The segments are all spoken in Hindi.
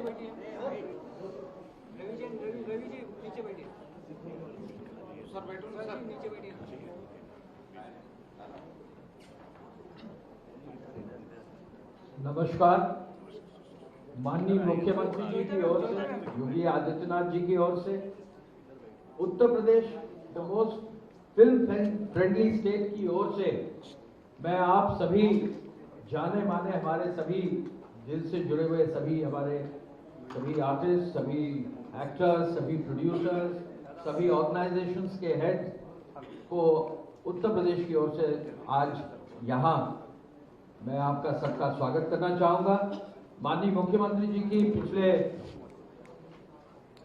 बैठिए। रवि जी नीचे बैठिए। सर बैठो ना सर, नीचे बैठिए। नमस्कार। माननीय मुख्यमंत्री जी की ओर से, योगी आदित्यनाथ जी की ओर से, Uttar Pradesh the most film friendly state की ओर से मैं आप सभी जाने माने हमारे सभी दिल से जुड़े हुए सभी आर्टिस्ट, सभी एक्टर्स, सभी प्रोड्यूसर्स, सभी ऑर्गेनाइजेशंस के हेड को उत्तर प्रदेश की ओर से आज यहाँ मैं आपका सबका स्वागत करना चाहूंगा। माननीय मुख्यमंत्री जी की पिछले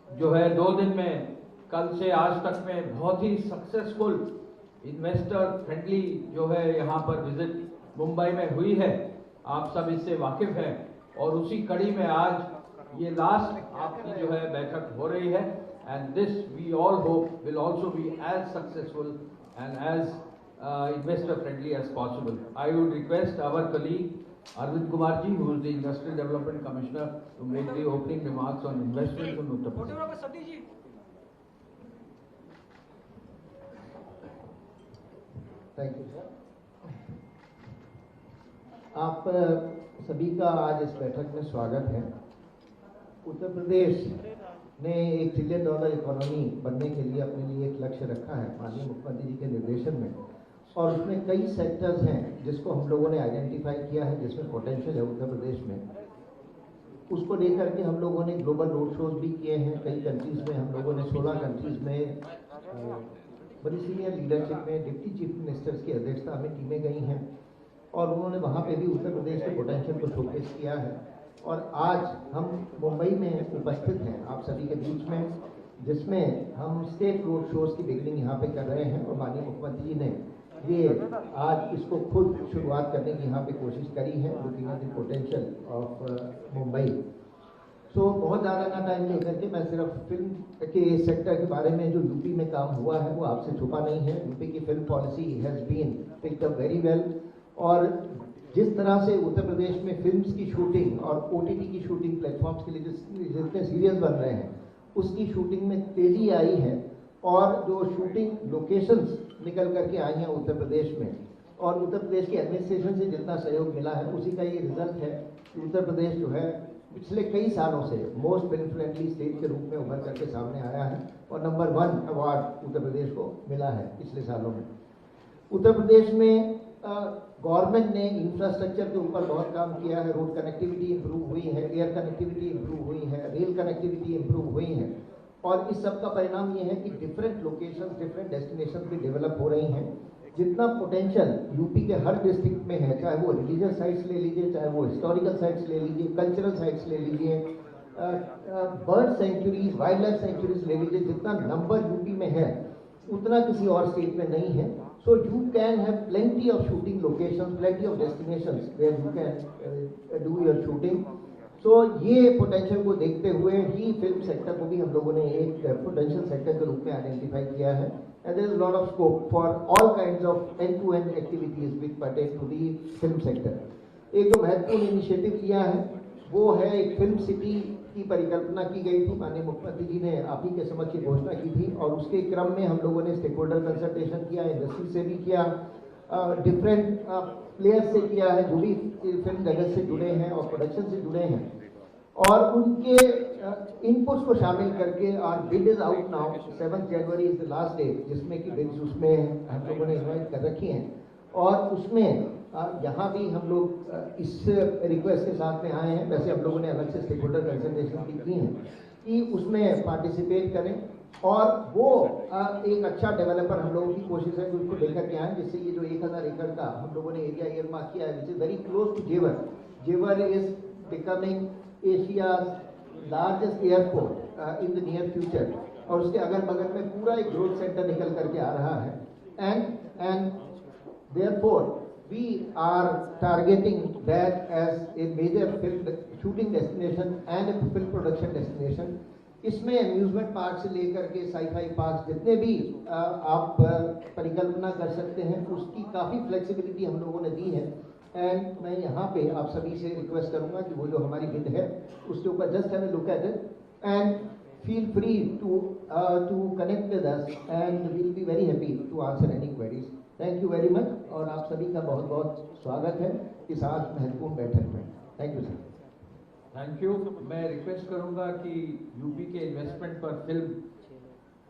जो है 2 दिन में, कल से आज तक में बहुत ही सक्सेसफुल इन्वेस्टर फ्रेंडली जो है यहाँ पर विजिट मुंबई में हुई है। आप सब इससे वाकिफ हैं और उसी कड़ी में आज ये लास्ट आपकी जो है बैठक हो रही है। And this we all hope will also be as successful and as investor friendly as possible. I would request our colleague Arvind Kumar ji, who is the Industrial Development Commissioner, to make the opening remarks on investments in Uttar Pradesh. Thank you sir. आप सभी का आज इस बैठक में स्वागत है। उत्तर प्रदेश ने $1 ट्रिलियन इकोनॉमी बनने के लिए अपने लिए एक लक्ष्य रखा है माननीय मुख्यमंत्री जी के निर्देशन में, और उसमें कई सेक्टर्स हैं जिसको हम लोगों ने आइडेंटिफाई किया है जिसमें पोटेंशियल है उत्तर प्रदेश में। उसको लेकर के हम लोगों ने ग्लोबल रोड शोज भी किए हैं कई कंट्रीज में। हम लोगों ने 16 कंट्रीज में बड़ी सीनियर लीडरशिप में डिप्टी चीफ मिनिस्टर्स की अध्यक्षता में टीमें गई हैं और उन्होंने वहाँ पे भी उत्तर प्रदेश के पोटेंशियल को शोकेस किया है। और आज हम मुंबई में उपस्थित हैं आप सभी के बीच में, जिसमें हम स्टेट रोड शोज की बिगनिंग यहाँ पे कर रहे हैं और माननीय मुख्यमंत्री जी ने ये आज इसको खुद शुरुआत करने की यहाँ पे कोशिश करी है, looking at the potential of Mumbai. So बहुत ज़्यादा ना टाइम लेकर के मैं सिर्फ फिल्म के सेक्टर के बारे में जो यूपी में काम हुआ है वो आपसे छुपा नहीं है। यूपी की film policy has been picked up very well, और जिस तरह से उत्तर प्रदेश में फिल्म्स की शूटिंग और ओटीटी की शूटिंग प्लेटफॉर्म्स के लिए जितने सीरियल बन रहे हैं उसकी शूटिंग में तेज़ी आई है, और जो शूटिंग लोकेशंस निकल करके आई हैं उत्तर प्रदेश में, और उत्तर प्रदेश की एडमिनिस्ट्रेशन से जितना सहयोग मिला है उसी का ये रिजल्ट है कि उत्तर प्रदेश जो है पिछले कई सालों से मोस्ट फिल्म फ्रेंडली स्टेट के रूप में उभर करके सामने आया है और नंबर 1 अवार्ड उत्तर प्रदेश को मिला है पिछले सालों में। उत्तर प्रदेश में गवर्नमेंट ने इंफ्रास्ट्रक्चर के ऊपर बहुत काम किया है। रोड कनेक्टिविटी इंप्रूव हुई है, एयर कनेक्टिविटी इंप्रूव हुई है, रेल कनेक्टिविटी इंप्रूव हुई है, और इस सब का परिणाम ये है कि डिफरेंट लोकेशंस, डिफरेंट डेस्टिनेशंस भी डेवलप हो रही हैं। जितना पोटेंशियल यूपी के हर डिस्ट्रिक्ट में है, चाहे वो रिलीजियस साइट्स ले लीजिए, चाहे वो हिस्टोरिकल साइट्स ले लीजिए, कल्चरल साइट्स ले लीजिए, bird sanctuaries, wildlife sanctuaries ले लीजिए, जितना नंबर यूपी में है उतना किसी और स्टेट में नहीं है। So you can have plenty of shooting locations, plenty of destinations where you can do your shooting. So ये पोटेंशियल को देखते हुए ही फिल्म सेक्टर को भी हम लोगों ने एक पोटेंशियल सेक्टर के रूप में आइडेंटिफाई किया है। And there is a lot of scope for all kinds of end-to-end activities which pertain to the film sector. एक जो महत्वपूर्ण इनिशिएटिव लिया है वो है एक फिल्म सिटी की परिकल्पना की गई थी। माननीय मुख्यमंत्री जी ने आप ही के समक्ष घोषणा की थी, और उसके क्रम में हम लोगों ने स्टेक होल्डर कंसल्टेशन किया, इंडस्ट्री से भी किया, डिफरेंट प्लेयर्स से किया है जो भी फिल्म जगत से जुड़े हैं और प्रोडक्शन से जुड़े हैं, और उनके इनपुट्स को शामिल करके और bid is out now. 7 January is the last date जिसमें कि बिड्स उसमें हम लोगों ने इन्वाइट कर रखी हैं, और उसमें यहाँ भी हम लोग इस रिक्वेस्ट के साथ में आए हैं। वैसे हम लोगों ने अलग से स्टेक होल्डर कंसल्टेशन भी की हैं कि उसमें पार्टिसिपेट करें, और वो एक अच्छा डेवलपर हम लोगों की कोशिश है कि उसको लेकर के आएँ, जिससे ये जो 1000 एकड़ का हम लोगों ने एरिया ईयरमार्क किया है, which is very close to Jewar. Jewar is becoming Asia's largest airport in the near future, और उसके अगल बगल में पूरा एक ग्रोथ सेंटर निकल करके आ रहा है। And therefore we are targeting that as a major film shooting destination and a film production destination. इसमें अम्यूजमेंट पार्क से लेकर के साई-फाई पार्क जितने भी आप परिकल्पना कर सकते हैं उसकी काफ़ी फ्लेक्सिबिलिटी हम लोगों ने दी है, एंड मैं यहाँ पे आप सभी से रिक्वेस्ट करूँगा कि वो जो हमारी बिड है उसके ऊपर just have a look at it and feel free to connect with us and we'll be very happy to answer any queries. Thank you very much और आप सभी का बहुत बहुत स्वागत है इस आज महत्वपूर्ण बैठक में. Thank you sir. Thank you. मैं रिक्वेस्ट करूंगा कि यूपी के इन्वेस्टमेंट पर फिल्म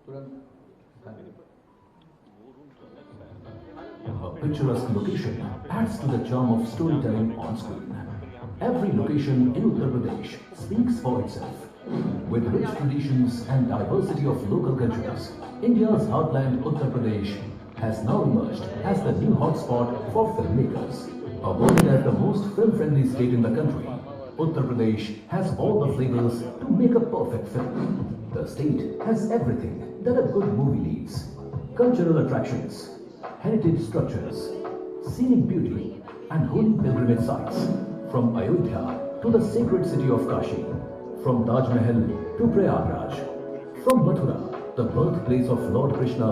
तुरंत. A picturesque location adds to the charm of storytelling on screen. Every location in Uttar Pradesh speaks for itself. With rich traditions and diversity of local cultures, India's heartland Uttar Pradesh has now emerged as the new hotspot for filmmakers. Awarded as the most film-friendly state in the country, Uttar Pradesh has all the flavors to make a perfect film. The state has everything that a good movie needs: cultural attractions, heritage structures, scenic beauty, and holy pilgrimage sites. From Ayodhya to the sacred city of Kashi, from Taj Mahal to Prayagraj, from Mathura, the birthplace of Lord Krishna,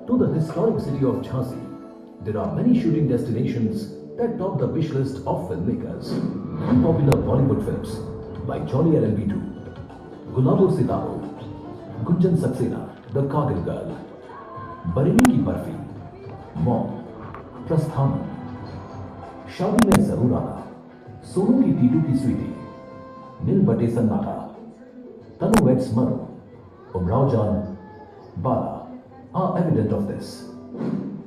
to the historic city of Jhansi, there are many shooting destinations that top the wish list of filmmakers. Popular Bollywood films like Johnny LLB2, Gulabo Sitaro, Gunjan Saxena, The Kargil Girl, Bareilly Ki Barfi, Mom, Prasthanan, शादी में जरूर आना, सोनू की टीटू की स्वीटी, नील बटे सन्नाटा, तनु वेट्स मनु, उमराव जान, Bala are evident of this.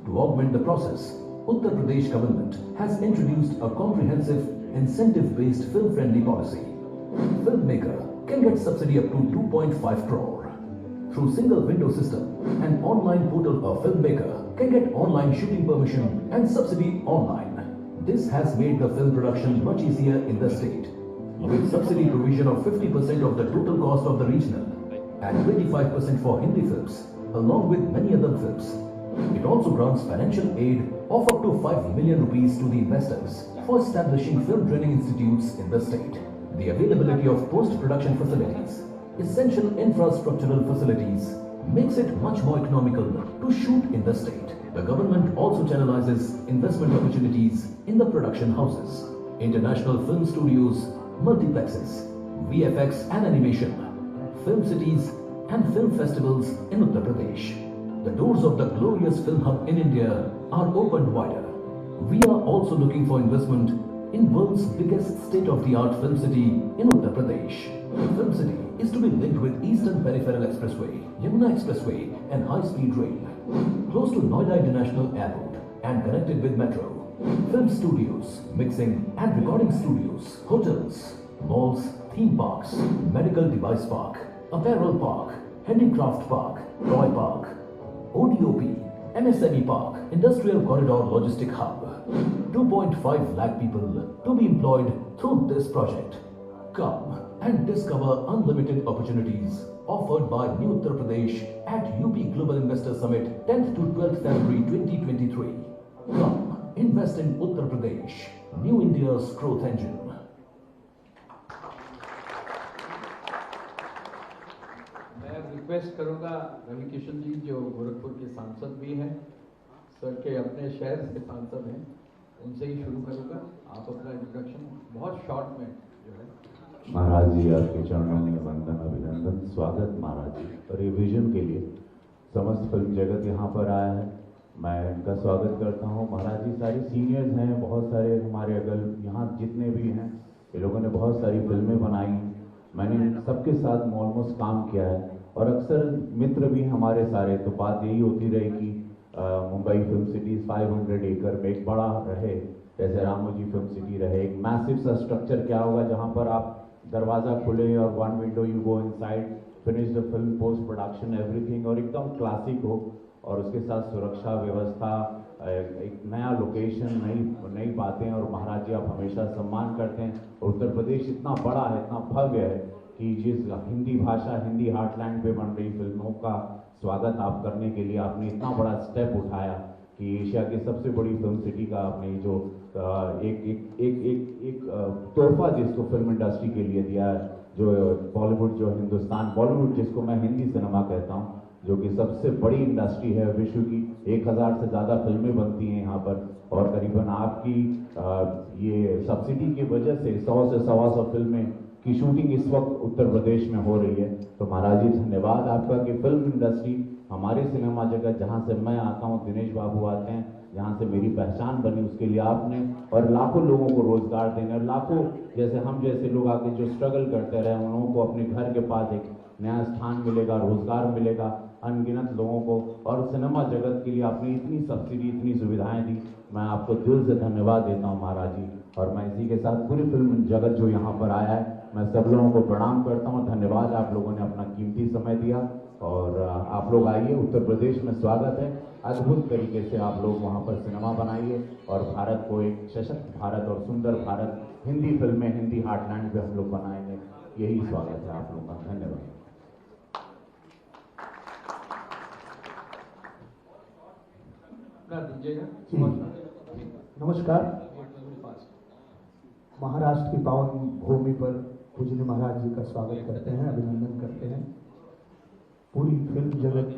To augment the process, Uttar Pradesh government has introduced a comprehensive incentive-based film-friendly policy. Filmmaker can get subsidy up to 2.5 crore. Through single window system and online portal, a filmmaker can get online shooting permission and subsidy online. This has made the film production much easier in the state. With subsidy provision of 50% of the total cost of the regional and 25% for Hindi films, along with many other films. It also grants financial aid of up to 5 million rupees to the investors for establishing film training institutes in the state. The availability of post-production facilities, essential infrastructural facilities, makes it much more economical to shoot in the state. The government also channelizes investment opportunities in the production houses, international film studios, multiplexes, VFX and animation, film cities and film festivals in Uttar Pradesh. The doors of the glorious film hub in India are opened wider. We are also looking for investment in world's biggest state-of-the-art film city in Uttar Pradesh. The film city is to be linked with Eastern Peripheral Expressway, Yamuna Expressway and high-speed rail, close to Noida International Airport and connected with metro. Film studios, mixing and recording studios, hotels, malls, theme parks, medical device park, apparel park, handicraft park, toy park, ODOP, MSME park, industrial corridor logistic hub. 2.5 lakh people to be employed through this project. Come and discover unlimited opportunities offered by New Uttar Pradesh at UP Global Investor Summit 10th to 12th February 2023. Come, invest in Uttar Pradesh, New India's growth engine. मैं रिक्वेस्ट करूंगा रवि किशन जी जो गोरखपुर के सांसद भी हैं, सर के अपने शहर से सांसद हैं, उनसे ही शुरू करूंगा. आप अपना इंट्रोडक्शन बहुत शॉर्ट में जो है. महाराज जी आपके चरणों में वंदन अभिनंदन. स्वागत महाराज जी. और ये विजन के लिए समस्त फिल्म जगत यहाँ पर आया है, मैं इनका स्वागत करता हूँ. महाराज जी सारे सीनियर्स हैं, बहुत सारे हमारे अगल यहाँ जितने भी हैं, ये लोगों ने बहुत सारी फिल्में बनाई हैं. मैंने सबके साथ ऑलमोस्ट काम किया है और अक्सर मित्र भी हमारे सारे. तो बात यही होती रही कि मुंबई फिल्म सिटी 500 एकड़ में एक बड़ा रहे, जैसे रामोजी फिल्म सिटी रहे, एक मैसिव सा स्ट्रक्चर क्या होगा जहाँ पर आप दरवाज़ा खुले और one window you go inside, finish the film, post production everything, और एकदम क्लासिक हो, और उसके साथ सुरक्षा व्यवस्था, एक नया लोकेशन, नई बातें. और महाराज जी आप हमेशा सम्मान करते हैं. उत्तर प्रदेश इतना बड़ा है, इतना भव्य है कि जिस हिंदी भाषा, हिंदी हार्टलैंड पे बन रही फिल्मों का स्वागत आप करने के लिए आपने इतना बड़ा स्टेप उठाया कि एशिया की सबसे बड़ी फिल्म सिटी का आपने जो एक तोहफा जिसको फिल्म इंडस्ट्री के लिए दिया है, जो बॉलीवुड, जो हिंदुस्तान बॉलीवुड जिसको मैं हिंदी सिनेमा कहता हूँ, जो कि सबसे बड़ी इंडस्ट्री है विश्व की। 1000 से ज़्यादा फिल्में बनती हैं यहाँ पर, और करीबन आपकी ये सब्सिडी की वजह से 100 से 125 फिल्में की शूटिंग इस वक्त उत्तर प्रदेश में हो रही है। तो महाराज जी धन्यवाद आपका कि फिल्म इंडस्ट्री, हमारे सिनेमा जगत जहाँ से मैं आता हूँ, दिनेश बाबू आते हैं, जहाँ से मेरी पहचान बनी, उसके लिए आपने और लाखों लोगों को रोजगार देने, और लाखों जैसे हम जैसे लोग आके जो स्ट्रगल करते रहे, उन लोगों को अपने घर के पास एक नया स्थान मिलेगा, रोजगार मिलेगा अनगिनत लोगों को। और सिनेमा जगत के लिए आपने इतनी सब्सिडी, इतनी सुविधाएं दी, मैं आपको दिल से धन्यवाद देता हूं महाराज जी। और मैं इसी के साथ पूरी फिल्म जगत जो यहाँ पर आया है, मैं सब लोगों को प्रणाम करता हूँ। धन्यवाद, आप लोगों ने अपना कीमती समय दिया। और आप लोग आइए, उत्तर प्रदेश में स्वागत है। अद्भुत तरीके से आप लोग वहाँ पर सिनेमा बनाइए और भारत को एक सशक्त भारत और सुंदर भारत, हिंदी फिल्में हिंदी हार्टलैंड पे हम लोग बनाएंगे। यही स्वागत है आप लोगों का। धन्यवाद। नमस्कार। महाराष्ट्र की पावन भूमि पर पूजनीय महाराज जी का स्वागत करते हैं, अभिनंदन करते हैं। पूरी फिल्म जगत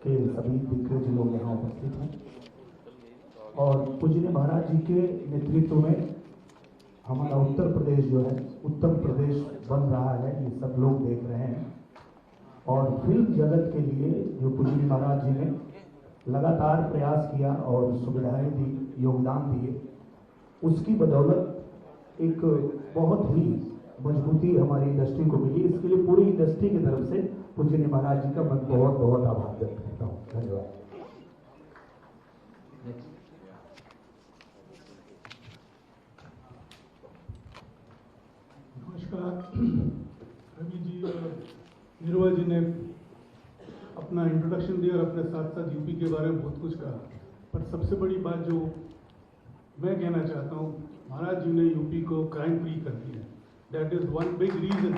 के सभी दिग्गज लोग यहाँ उपस्थित हैं और पूजनीय महाराज जी के नेतृत्व में हमारा उत्तर प्रदेश जो है उत्तम प्रदेश बन रहा है, ये सब लोग देख रहे हैं। और फिल्म जगत के लिए जो पूजनीय महाराज जी ने लगातार प्रयास किया और सुविधाएं दी, योगदान दिए, उसकी बदौलत एक बहुत ही मजबूती हमारी इंडस्ट्री को मिली। इसके लिए पूरी इंडस्ट्री की तरफ से पूजनीय महाराज जी का मैं बहुत बहुत आभार व्यक्त करता हूँ। धन्यवाद। नमस्कार। रवि जी और निर्वा जी ने अपना इंट्रोडक्शन दिया और अपने साथ साथ यूपी के बारे में बहुत कुछ कहा, पर सबसे बड़ी बात जो मैं कहना चाहता हूँ, महाराज जी ने यूपी को क्राइम फ्री कर दिया। That is one big reason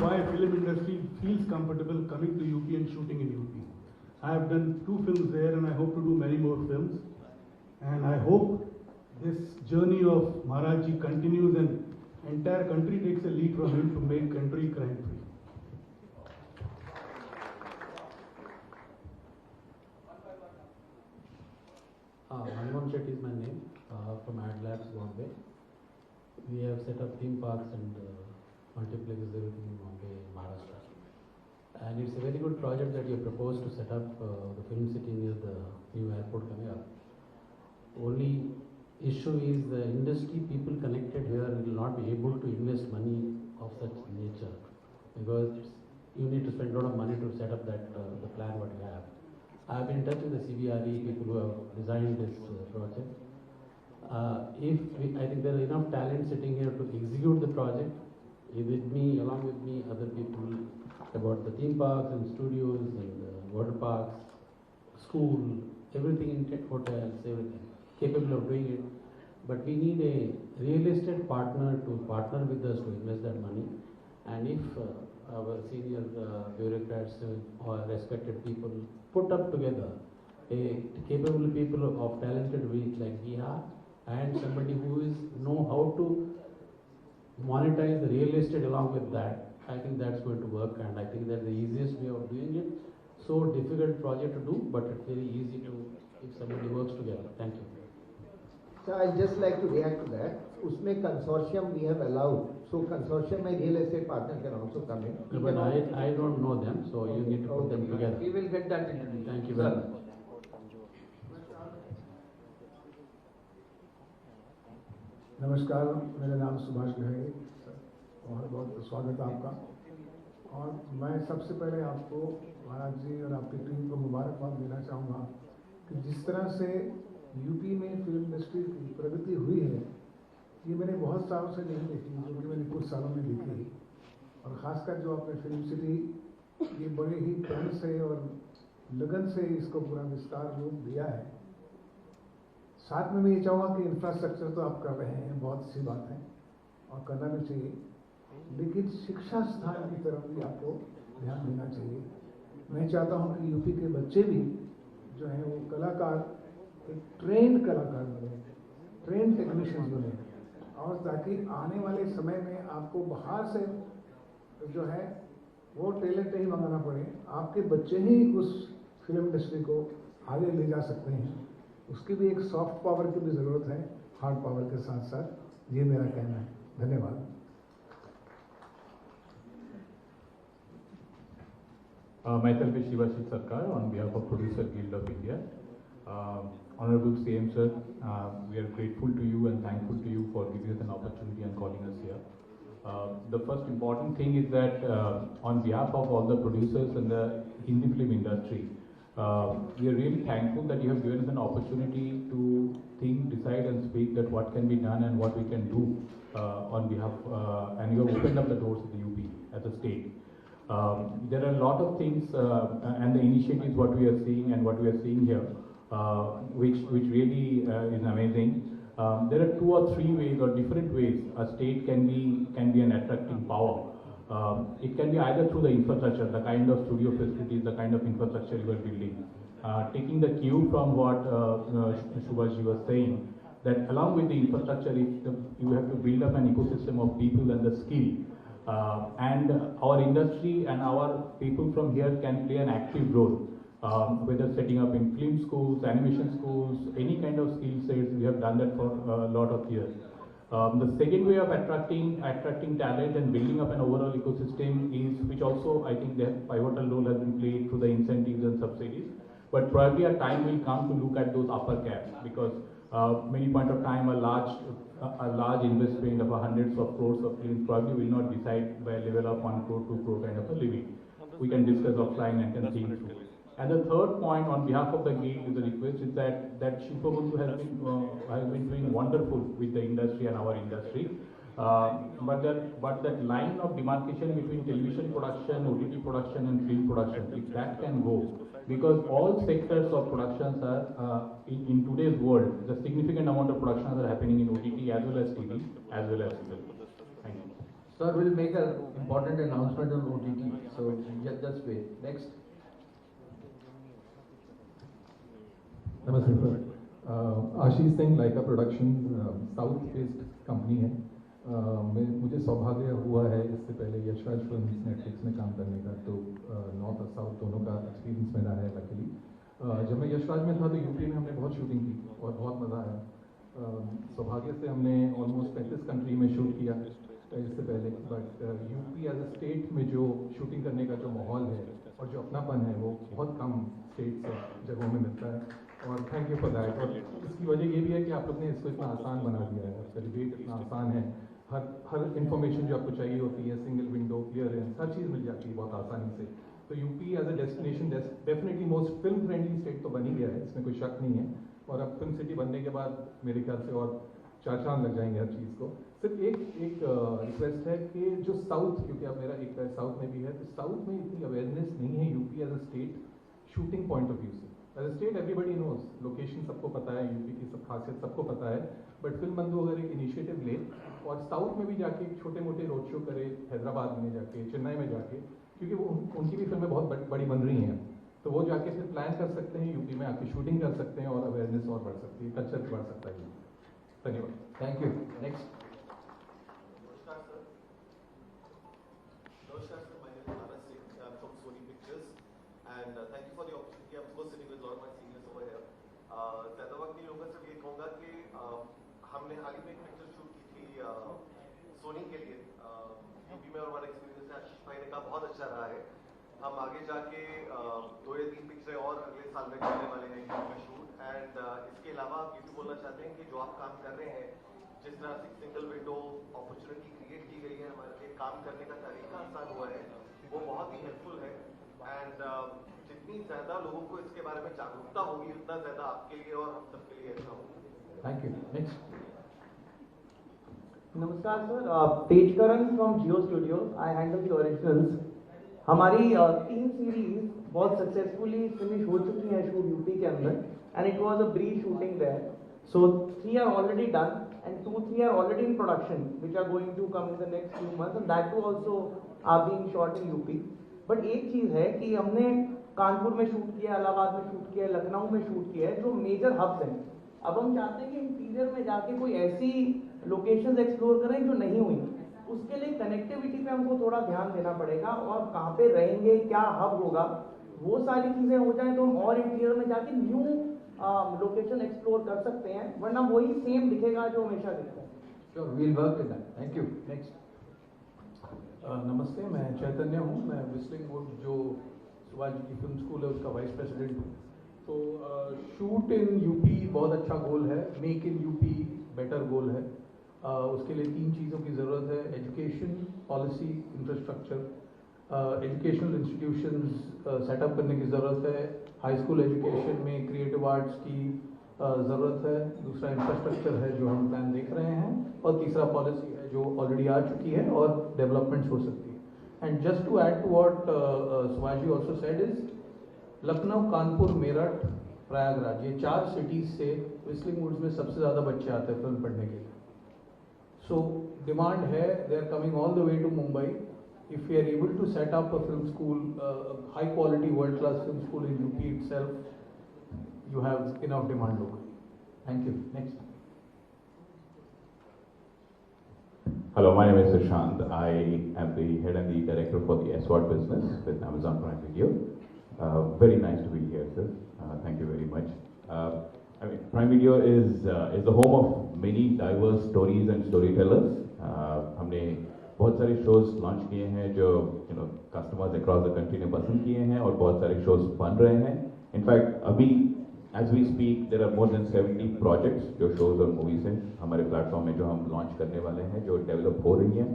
why film industry feels comfortable coming to UP and shooting in UP. I have done 2 films there and I hope to do many more films. And I hope this journey of Maharaj ji continues and entire country takes a lead from him to make country crime free. Manmohan Shetty is my name, from Ad Labs, Bombay. We have set up theme parks and multiplexes, everything in Bombay, Maharashtra. And it's a very good project that you have proposed to set up the film city near the new airport coming up. Only issue is the industry people connected here will not be able to invest money of such nature, because you need to spend a lot of money to set up that the plan what you have. I have been in touch with the CBRE people who have designed this project. I think there are enough talent sitting here to execute the project. With me, along with me, other people about the theme parks and studios and water parks, school, everything in tech hotels, everything, capable of doing it. But we need a real estate partner to partner with us to invest that money. And if our senior bureaucrats or respected people put up together a capable people of talented reach like we are, and somebody who know how to monetize the real estate along with that, I think that's going to work, and I think that's the easiest way of doing it. So difficult project to do, but it's very easy to if somebody works together. Thank you. So I'd just like to react to that. Usme consortium we have allowed. So consortium mein real estate partner can also come in. No, but I don't know them, so you need to put them together. We will get that in. Thank you very much. नमस्कार, मेरा नाम सुभाष गहरे, बहुत बहुत स्वागत है आपका। और मैं सबसे पहले आपको महाराज जी और आपकी टीम को मुबारकबाद देना चाहूँगा कि जिस तरह से यूपी में फिल्म इंडस्ट्री की प्रगति हुई है, ये मैंने बहुत सालों से नहीं देखी, जो कि मैंने कुछ सालों में देखी। और ख़ासकर जो आपने फिल्म सिटी, ये बड़े ही प्रण से और लगन से इसको पूरा विस्तार रूप दिया है। साथ में मैं ये चाहूँगा कि इंफ्रास्ट्रक्चर तो आप कर रहे हैं, बहुत अच्छी बात है और करना भी चाहिए, लेकिन शिक्षा स्थान की तरफ भी आपको ध्यान देना चाहिए। मैं चाहता हूँ कि यूपी के बच्चे भी जो हैं वो कलाकार, एक ट्रेंड कलाकार बने, ट्रेंड टेक्नीशियंस बने, और ताकि आने वाले समय में आपको बाहर से जो है वो टैलेंट नहीं मंगाना पड़े, आपके बच्चे ही उस फिल्म इंडस्ट्री को आगे ले जा सकते हैं। उसकी भी एक सॉफ्ट पावर की भी ज़रूरत है, हार्ड पावर के साथ साथ। ये मेरा कहना है। धन्यवाद। Myself is Shivashik Sarkar on behalf of Producer Guild of India. Honorable CM sir, we are grateful to you and thankful to you for giving us an opportunity and calling us here. The first important thing is that on behalf of all the producers in the Hindi film industry, we are really thankful that you have given us an opportunity to think, decide and speak that what can be done and what we can do on behalf, and you have opened up the doors of the UP as a state. There are a lot of things and the initiatives what we are seeing and what we are seeing here, which really is amazing. There are 2 or 3 ways or different ways a state can be an attracting power. It can be either through the infrastructure, the kind of studio facilities, the kind of infrastructure you are building. Taking the cue from what Subhash was saying, that along with the infrastructure, you have to build up an ecosystem of people and the skill. And our industry and our people from here can play an active role, whether setting up in film schools, animation schools, any kind of skill sets. We have done that for a lot of years. The second way of attracting talent and building up an overall ecosystem is, which also I think the pivotal role has been played through the incentives and subsidies. But probably a time will come to look at those upper caps, because many point of time a large investment of hundreds of crores of films probably will not decide by a level of 1 crore, 2 crore kind of a living. We can discuss offline and can think through. And the third point on behalf of the guild is a request is that Shilpabandhu has been doing wonderful with the industry and our industry. But that line of demarcation between television production, OTT production and film production, if that can go, because all sectors of productions are in today's world, the significant amount of productions are happening in OTT as well as TV as well as film. Thank you. Sir will make an important announcement on OTT, so just wait. Next. नमस्ते सर, आशीष सिंह लाइका प्रोडक्शन साउथ बेस्ड कंपनी है। मुझे सौभाग्य हुआ है इससे पहले यशराज फिल्म्स नेटफ्लिक्स में काम करने का, तो नॉर्थ और साउथ दोनों का एक्सपीरियंस मेरा है लकीली। जब मैं यशराज में था तो यूपी में हमने बहुत शूटिंग की और बहुत मज़ा आया। सौभाग्य से हमने ऑलमोस्ट 35 कंट्री में शूट किया इससे पहले, but UP as a state में जो शूटिंग करने का जो माहौल है और जो अपनापन है वो बहुत कम स्टेट्स जगहों में मिलता है, और थैंक यू फॉर दैट। और इसकी वजह ये भी है कि आप लोग ने इसको इतना आसान बना दिया है, सेलिब्रेट इतना आसान है, हर इन्फॉर्मेशन जो आपको चाहिए होती है, सिंगल विंडो, क्लियरेंस, हर चीज़ मिल जाती है बहुत आसानी से। तो UP as a destination definitely most film friendly state तो बन ही गया है, इसमें कोई शक नहीं है। और अब फिल्म सिटी बनने के बाद मेरे ख्याल से और 4 चांद लग जाएंगे हर चीज़ को। सिर्फ एक रिक्वेस्ट है कि जो साउथ, क्योंकि अब मेरा एक पैर साउथ में भी है, तो साउथ में इतनी अवेयरनेस नहीं है UP as a state shooting point of view से। As a state everybody knows, location सबको पता है, यूपी की सब खासियत सबको पता है, बट फिल्म बंधु अगर एक इनिशिएटिव ले और साउथ में भी जाके छोटे मोटे रोड शो करे, हैदराबाद में जाके, चेन्नई में जाके, क्योंकि वो उनकी भी फिल्में बहुत बड़ी बन रही हैं, तो वो जाके फिर प्लान कर सकते हैं, यूपी में आके शूटिंग कर सकते हैं और अवेयरनेस और बढ़ सकती है, कल्चर बढ़ सकता है। धन्यवाद। Thank you. Next. Namaskar sir, my name is Anas Singh. I'm from Sony Pictures, and thank you for the opportunity. I'm of course sitting with a lot of my seniors over here. ज़्यादा वक्त नहीं होगा, सिर्फ ये कहूँगा कि हमने हाल ही में एक पिक्चर शूट की थी सोनी के लिए यूपी में, और हमारा एक्सपीरियंस है आशीष भाई ने कहा बहुत अच्छा रहा है। हम आगे जाके 2 या 3 पिक्चरें और अगले साल में करने वाले हैं में शूट, एंड इसके अलावा आप ये भी बोलना चाहते हैं कि जो आप काम कर रहे हैं, जिस तरह से सिंगल विंडो अपॉर्चुनिटी क्रिएट की गई है, हमारे लिए काम करने का तरीका आसान हुआ है, वो बहुत ही हेल्पफुल है। एंड जितनी ज़्यादा लोगों को इसके बारे में जागरूकता होगी, उतना ज़्यादा आपके लिए और हम सब के लिए अच्छा होगा। Thank you. नेक्स्ट। नमस्कार sir, Tejkaran from Jio studios. I handle the originals. हमारी 3 सीरीज बहुत सक्सेसफुली फिनिश हो चुकी है शूट यूपी के अंदर, and it was a brief shooting there. So 3 are already done and 2-3 are already in production, which are going to come in the next few months, and that too also are being shot in UP. But एक चीज़ है कि हमने कानपुर में शूट किया, इलाहाबाद में शूट किया, लखनऊ में शूट किया है, जो मेजर हब्स हैं। अब हम चाहते हैं कि इंटीरियर में जाके कोई ऐसी लोकेशंस एक्सप्लोर करें जो नहीं हुई। उसके लिए कनेक्टिविटी पे हमको थोड़ा ध्यान देना पड़ेगा, और कहाँ पे रहेंगे, क्या हब होगा, वो सारी चीज़ें हो जाए तो हम और इंटीरियर में जाके न्यू लोकेशन एक्सप्लोर कर सकते हैं, वरना वही सेम दिखेगा जो हमेशा दिखता है। Sure, we'll work with that. Thank you. Next. नमस्ते, मैं चैतन्य हूँ। मैं विस्लिंग वुड जो सुभाष जी की फिल्म स्कूल है उसका वाइस प्रेसिडेंट हूँ। तो शूट इन यूपी बहुत अच्छा गोल है, मेक इन यूपी बेटर गोल है। उसके लिए 3 चीज़ों की ज़रूरत है: education, policy, infrastructure. Educational institutions setup करने की ज़रूरत है। हाई स्कूल एजुकेशन में क्रिएटिव आर्ट्स की ज़रूरत है। दूसरा इंफ्रास्ट्रक्चर है जो हम प्लान देख रहे हैं, और तीसरा पॉलिसी है जो ऑलरेडी आ चुकी है और डेवलपमेंट्स हो सकती है। And just to add to what Subhash ji also said is Lucknow, Kanpur, Meerut, Prayagraj, ये 4 सिटीज़ से विस्लिंग वुड्स में सबसे ज़्यादा बच्चे आते हैं फिल्म पढ़ने के लिए। सो डिमांड है, they are coming all the way to Mumbai. If we are able to set up a film school, high quality world class film school in UP itself, you have enough demand locally. Thank you. Next. Hello, my name is Sushant. I am the head and the director for the SWOT business with Amazon Prime Video. Very nice to be here, sir. Thank you very much. Prime Video is the home of many diverse stories and storytellers. हमने बहुत सारे शोज लॉन्च किए हैं जो कस्टमर्स अक्रॉस द कंट्री ने पसंद किए हैं, और बहुत सारे शोज बन रहे हैं। इनफैक्ट अभी as we speak there are more than 70 projects जो शोज और मूवीज हैं हमारे प्लेटफॉर्म में जो हम लॉन्च करने वाले हैं, जो डेवलप हो रही हैं।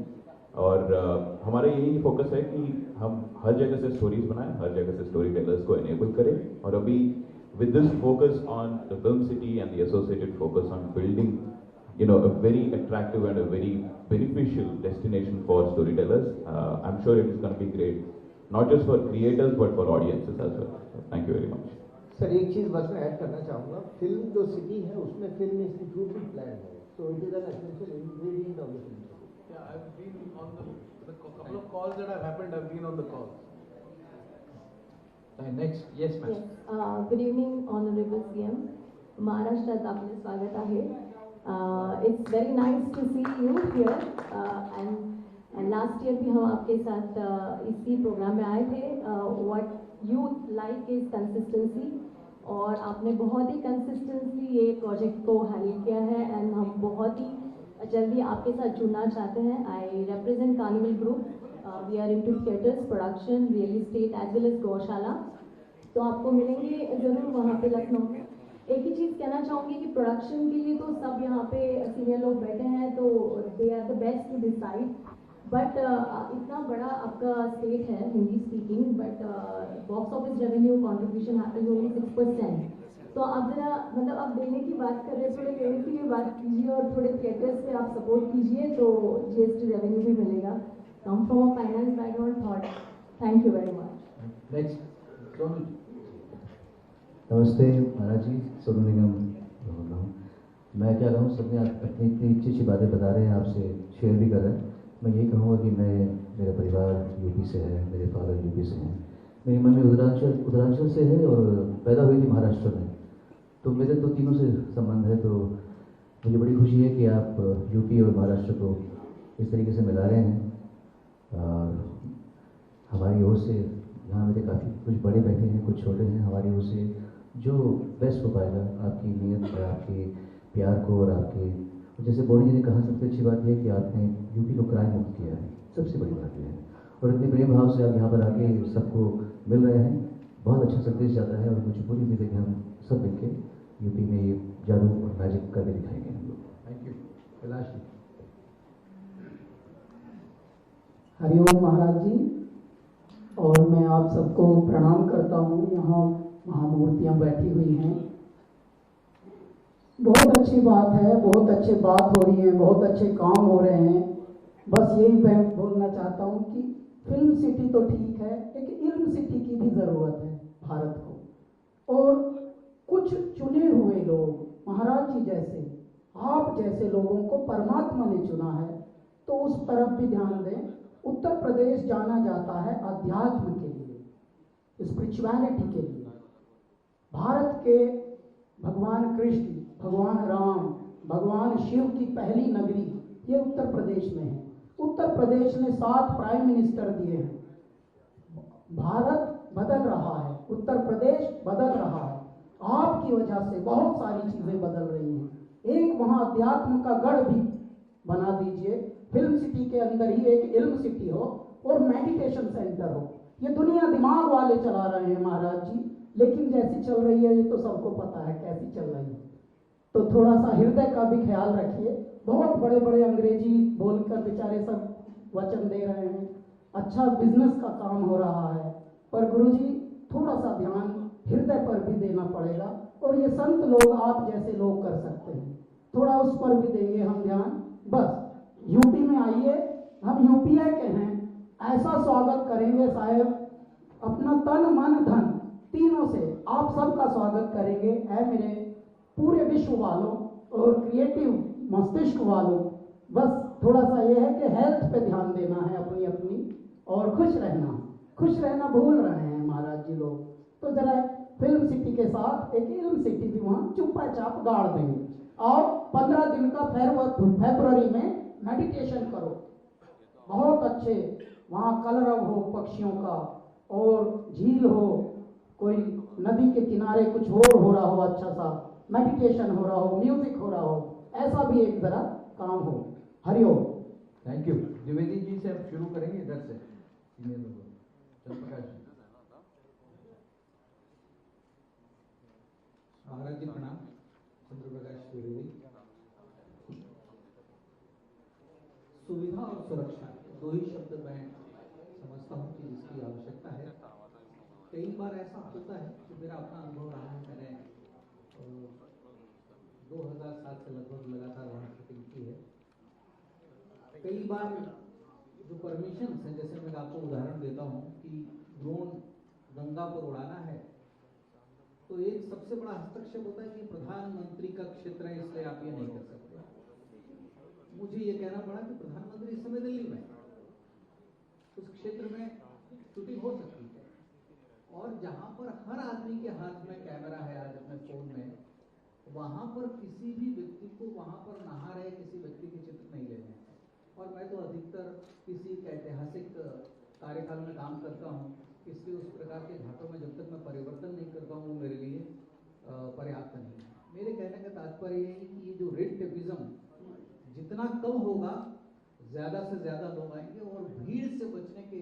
और हमारा यही फोकस है कि हम हर जगह से स्टोरीज बनाएं, हर जगह से स्टोरी टेलर्स को एनेबल करें। और अभी with this focus on the film city and the associated focus on building a very attractive and a very beneficial destination for storytellers. I'm sure it is going to be great, not just for creators but for audiences as well. Thank you very much. Sir एक चीज़ बस मैं ऐड करना चाहूँगा, फिल्म जो सिटी है उसमें फिल्म इंस्टीट्यूट भी प्लान है, so it is an essential ingredient of the film city. Yeah, I've been on the couple of calls that have happened. I've been on the calls. Next, yes, ma'am. Yes. Good evening, Honorable CM. महाराष्ट्रात आपले स्वागत आहे. It's very nice to see you here. And last year भी हम आपके साथ इसी प्रोग्राम में आए थे. What you like is consistency, और आपने बहुत ही कंसिस्टेंटली ये प्रोजेक्ट को हैंडल किया है, एंड हम बहुत ही जल्दी आपके साथ जुड़ना चाहते हैं. I represent Carnival Group. We are into theatres, production, real estate as well as गौशाला. तो आपको मिलेंगे ज़रूर वहाँ पे लखनऊ में. एक ही चीज़ कहना चाहूँगी कि प्रोडक्शन के लिए तो सब यहाँ पे सीनियर लोग बैठे हैं, तो they are the best to decide. But इतना बड़ा आपका स्टेट है Hindi speaking, but box office revenue contribution happens only 6%. तो आप जरा मतलब आप देने की बात कर रहे हैं, थोड़े देने की भी बात कीजिए, और थोड़े थिएटर्स से आप सपोर्ट कीजिए तो GST रेवेन्यू भी मिलेगा. Come from a finance background thought. Thank you very much. Next. नमस्ते महाराज जी, सोनू निगम बोल रहा हूँ। मैं क्या कहूँ, सबने अपनी इतनी अच्छी अच्छी बातें बता रहे हैं, आपसे शेयर भी कर रहे हैं. मैं यही कहूँगा कि मेरा परिवार यूपी से है, मेरे फादर यूपी से हैं, मेरी मम्मी उत्तरांचल से है और पैदा हुई थी महाराष्ट्र में. तो मेरे तो तीनों से संबंध है. तो मुझे बड़ी खुशी है कि आप यूपी और महाराष्ट्र को इस तरीके से मिला रहे हैं. हमारी ओर से यहाँ मेरे काफ़ी कुछ बड़े बैठे हैं, कुछ छोटे हैं. हमारी ओर से जो बेस्ट हो पाएगा, आपकी नीयत और आपके प्यार को, और आपके जैसे बोनी जी ने कहा, सबसे अच्छी बात यह है कि आपने यूपी को क्राइम मुक्त किया है. सबसे बड़ी बात यह है, और इतने प्रेम भाव से आप यहाँ पर आके सबको मिल रहे हैं. बहुत अच्छा संदेश जाता है, और मुझे पूरी उम्मीद है कि हम सब मिलकर यूपी में ये जादू और मैजिक करके दिखाएंगे हम लोग. Thank you. कैलाश जी. हरिओम महाराज जी, और मैं आप सबको प्रणाम करता हूँ. यहाँ महामूर्तियाँ बैठी हुई हैं. बहुत अच्छी बात है, बहुत अच्छी बात हो रही है, बहुत अच्छे काम हो रहे हैं. बस यही मैं बोलना चाहता हूँ कि फिल्म सिटी तो ठीक है, एक इल्म सिटी की भी ज़रूरत है भारत को. और कुछ चुने हुए लोग, महाराज जी जैसे, आप जैसे लोगों को परमात्मा ने चुना है, तो उस तरफ भी ध्यान दें. उत्तर प्रदेश जाना जाता है अध्यात्म के लिए, स्पिरिचुअलिटी के लिए. भारत के भगवान कृष्ण, भगवान राम, भगवान शिव की पहली नगरी ये उत्तर प्रदेश में है. उत्तर प्रदेश ने 7 प्राइम मिनिस्टर दिए हैं। भारत बदल रहा है, उत्तर प्रदेश बदल रहा है। आपकी वजह से बहुत सारी चीजें बदल रही हैं। एक वहां अध्यात्म का गढ़ भी बना दीजिए, फिल्म सिटी के अंदर ही एक इल्म सिटी हो और मेडिटेशन सेंटर हो। ये दुनिया दिमाग वाले चला रहे हैं महाराज जी, लेकिन जैसी चल रही है ये तो सबको पता है कैसी चल रही है। तो थोड़ा सा हृदय का भी ख्याल रखिए। बहुत बड़े बड़े अंग्रेजी बोलकर बेचारे सब वचन दे रहे हैं, अच्छा बिजनेस का काम हो रहा है, पर गुरुजी थोड़ा सा ध्यान हृदय पर भी देना पड़ेगा। और ये संत लोग आप जैसे लोग कर सकते हैं, थोड़ा उस पर भी देंगे हम ध्यान। बस यूपी में आइए, हम यूपीए के हैं, ऐसा स्वागत करेंगे साहब, अपना तन मन धन तीनों से आप सबका स्वागत करेंगे। ऐ मेरे पूरे विश्व वालों और क्रिएटिव मस्तिष्क वालों, बस थोड़ा सा ये है कि हेल्थ पे ध्यान देना है अपनी अपनी, और खुश रहना भूल रहे हैं महाराज जी लोग। तो जरा फिल्म सिटी के साथ एक इल्म सिटी भी वहाँ चुप्पा चाप गाड़ देंगे। और 15 दिन का फरवरी में मेडिटेशन करो, बहुत अच्छे वहाँ कलरव हो पक्षियों का, और झील हो, कोई नदी के किनारे कुछ हो रहा हो, अच्छा सा मेडिटेशन हो रहा हो, म्यूजिक हो रहा हो, ऐसा भी एक जरा काम हो। हरिओम। Thank you. द्विवेदी जी से हम शुरू करेंगे इधर से। महाराज जी प्रणाम। चंद्र प्रकाश द्विवेदी। सुविधा और सुरक्षा दो ही शब्द मैं समझता हूँ कि इसकी आवश्यकता है। कई बार ऐसा होता है कि मेरा अपना अनुभव रहा है, मैंने 2007 से लगभग लगातार वहाँ शूटिंग की है। कई बार जो परमिशन है, जैसे मैं आपको उदाहरण देता हूँ कि ड्रोन गंगा पर उड़ाना है, तो एक सबसे बड़ा हस्तक्षेप होता है कि प्रधानमंत्री का क्षेत्र है इसलिए आप ये नहीं कर सकते। मुझे ये कहना पड़ा कि प्रधानमंत्री इस समय दिल्ली में, उस क्षेत्र में शूटिंग हो सकती है, और जहां पर हर आदमी के हाथ में कैमरा है आज अपने फोन में, वहां पर किसी भी व्यक्ति को वहां पर नहा रहे किसी व्यक्ति के चित्र नहीं लेने हैं। और मैं तो अधिकतर किसी ऐतिहासिक कार्यकाल में काम करता हूँ, इसलिए उस प्रकार के घाटों में जब तक मैं परिवर्तन नहीं करता हूँ वो मेरे लिए पर्याप्त नहीं है। मेरे कहने का तात्पर्य ये है कि ये जो रेड टेपिज्म जितना कम होगा, ज़्यादा से ज़्यादा लोग आएंगे, और भीड़ से बचने के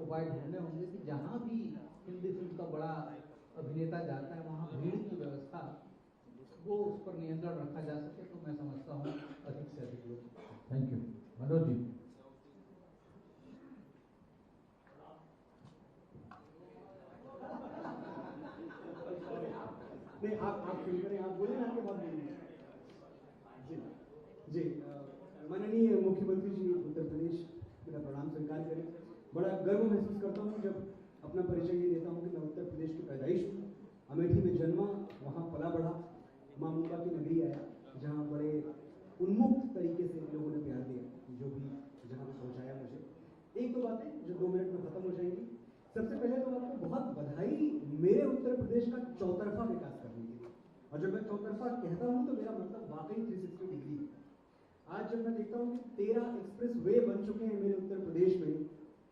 उपाय ढूंढने होंगे कि जहाँ भी हिंदी फिल्म का बड़ा अभिनेता जाता है वहाँ भीड़ की व्यवस्था वो उस पर नियंत्रण रखा जा सके, तो मैं समझता हूँ अधिक से अधिक लोग। Thank you. मनोज जी। नहीं, आप शुरू करें, आप बोले ना, आपके बाद बोलिए। जी माननीय मुख्यमंत्री जी उत्तर प्रदेश, मेरा प्रणाम स्वीकार करें। बड़ा गर्व महसूस करता हूँ जब अपना परिचय ये देता हूँ कि मैं उत्तर प्रदेश की पैदाइश हूँ, अमेठी में जन्मा, वहाँ पला बढ़ा, माँ मुंबा की नगरी आया, जहाँ बड़े उन्मुक्त तरीके से लोगों ने प्यार दिया, जो भी जहाँ पे पहुँचाया मुझे। एक दो बातें जो 2 मिनट में खत्म हो जाएंगी। सबसे पहले तो आपको बहुत बधाई मेरे उत्तर प्रदेश का चौतरफा विकास करने के लिए। और जब मैं चौतरफा कहता हूँ तो मेरा मतलब वाकई 360 डिग्री है। आज जब मैं देखता हूँ कि 13 एक्सप्रेस वे बन चुके हैं मेरे उत्तर प्रदेश में,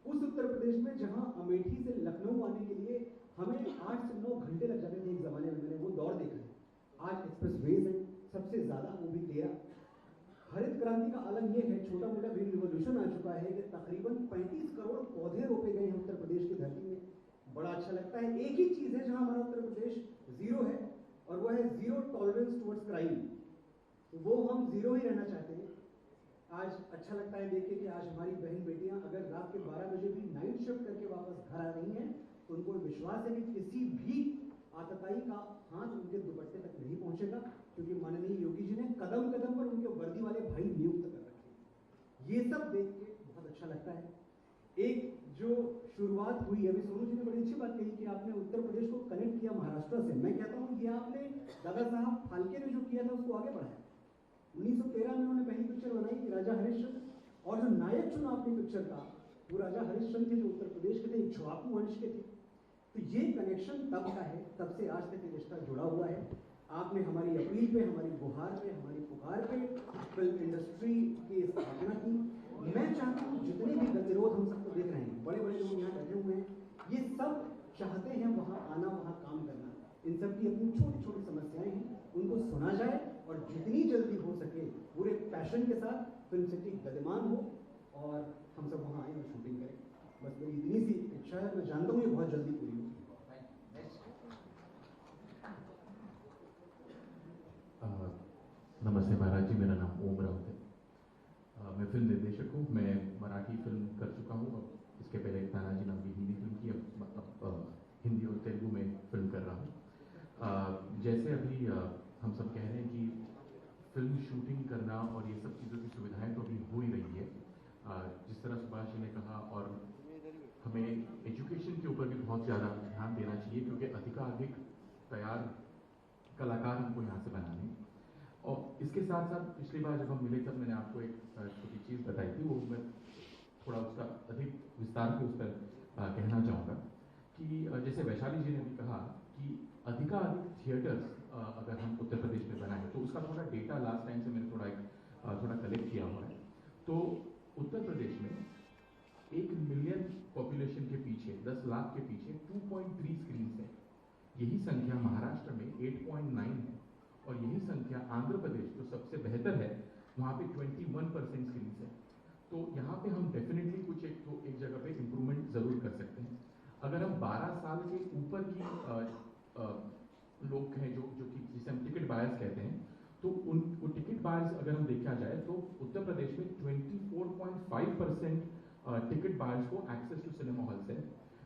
उस उत्तर प्रदेश में जहाँ अमेठी से लखनऊ आने के लिए हमें 8 से 9 घंटे लग जाते थे एक जमाने में, मैंने वो दौड़ देखा है। आज एक्सप्रेस वेज है सबसे ज्यादा, वो भी 13। हरित क्रांति का अलग ये है, छोटा मोटा ग्रीन रिवोल्यूशन आ चुका है कि तकरीबन 35 करोड़ पौधे रोपे गए हैं उत्तर प्रदेश की धरती में। बड़ा अच्छा लगता है। एक ही चीज है जहां हमारा उत्तर प्रदेश जीरो है, और वो है जीरो टॉलरेंस टुवर्ड्स क्राइम। तो वो हम जीरो ही रहना चाहते हैं। आज अच्छा लगता है देख के कि आज हमारी बहन बेटियां अगर रात के 12 बजे भी नाइट शिफ्ट करके वापस घर आ रही हैं, तो उनको विश्वास है कि किसी भी आतताई का हाथ उनके दुपट्टे तक नहीं पहुंचेगा, क्योंकि माननीय योगी जी ने कदम कदम पर उनके वर्दी वाले भाई नियुक्त कर रखे। ये सब देख के बहुत अच्छा लगता है। एक जो शुरुआत हुई, अभी सोनू जी ने बड़ी अच्छी बात कही कि आपने उत्तर प्रदेश को कनेक्ट किया महाराष्ट्र से। मैं कहता हूँ ये आपने दादा साहब फाल्के ने जो किया था उसको आगे बढ़ाया। 1913 में उन्होंने पहली पिक्चर बनाई थी राजा हरिश्चंद्र, और जो नायक चुना अपनी पिक्चर का वो राजा हरिश्चंद्र थे, जो उत्तर प्रदेश के थे, एक छुआकू वंश के थे। तो ये कनेक्शन तब का है, तब से आज तक ये रिश्ता जुड़ा हुआ है। आपने हमारी अपील पे, हमारी गुहार पे, हमारी पुकार पे फिल्म इंडस्ट्री की स्थापना की। मैं चाहता हूँ जितने भी गतिरोध हम सबको देख रहे हैं, बड़े बड़े लोग यहाँ बैठे हुए हैं, ये सब चाहते हैं वहाँ आना, वहाँ काम करना। इन सब की अपनी छोटी छोटी समस्याएं हैं, उनको सुना जाए और जितनी जल्दी हो सके पूरे पैशन के साथ फिल्म सिटी गतिमान हो और हम सब वहाँ आए और शूटिंग करें। बस मेरी इतनी सी इच्छा है, मैं जानता हूँ ये बहुत जल्दी पूरी होगी। नमस्ते महाराज जी, मेरा नाम ओम राउत है। मैं फिल्म निर्देशक हूँ। मैं मराठी फिल्म कर चुका हूँ और इसके पहले तानाजी नाम की हिंदी फिल्म की, अब हिंदी और तेलुगु में फिल्म कर रहा हूँ। जैसे अभी हम सब कह रहे हैं कि फिल्म शूटिंग करना और ये सब चीज़ों की सुविधाएं तो अभी हो ही रही है, जिस तरह सुभाष जी ने कहा, और हमें एजुकेशन के ऊपर भी बहुत ज़्यादा ध्यान देना चाहिए, क्योंकि अधिकाधिक तैयार कलाकार हमको यहाँ से बनाने। और इसके साथ साथ पिछली बार जब हम मिले तब मैंने आपको एक छोटी चीज़ बताई थी, वो मैं थोड़ा उसका अधिक विस्तार से उस पर कहना चाहूँगा कि जैसे वैशाली जी ने भी कहा कि अधिकाधिक थिएटर्स अगर हम उत्तर प्रदेश में बनाएं, तो उसका थोड़ा डेटा लास्ट टाइम से मैंने थोड़ा कलेक्ट किया हुआ है। तो उत्तर प्रदेश में 1 मिलियन पॉपुलेशन के पीछे, 10 लाख के पीछे 2.3 स्क्रीन है। यही संख्या महाराष्ट्र में 8.9 है और यही संख्या आंध्र प्रदेश जो सबसे बेहतर है वहाँ पे 21% स्क्रीन है। तो यहाँ पे हम डेफिनेटली कुछ एक जगह पे इम्प्रूवमेंट ज़रूर कर सकते हैं। अगर हम 12 साल के ऊपर की लोग हैं जो कि जिसे हम टिकट बायर्स कहते हैं, तो वो टिकट बायर्स अगर हम देखा जाए तो उत्तर प्रदेश में 24.5% टिकट बायर्स को एक्सेस टू सिनेमा हॉल्स है,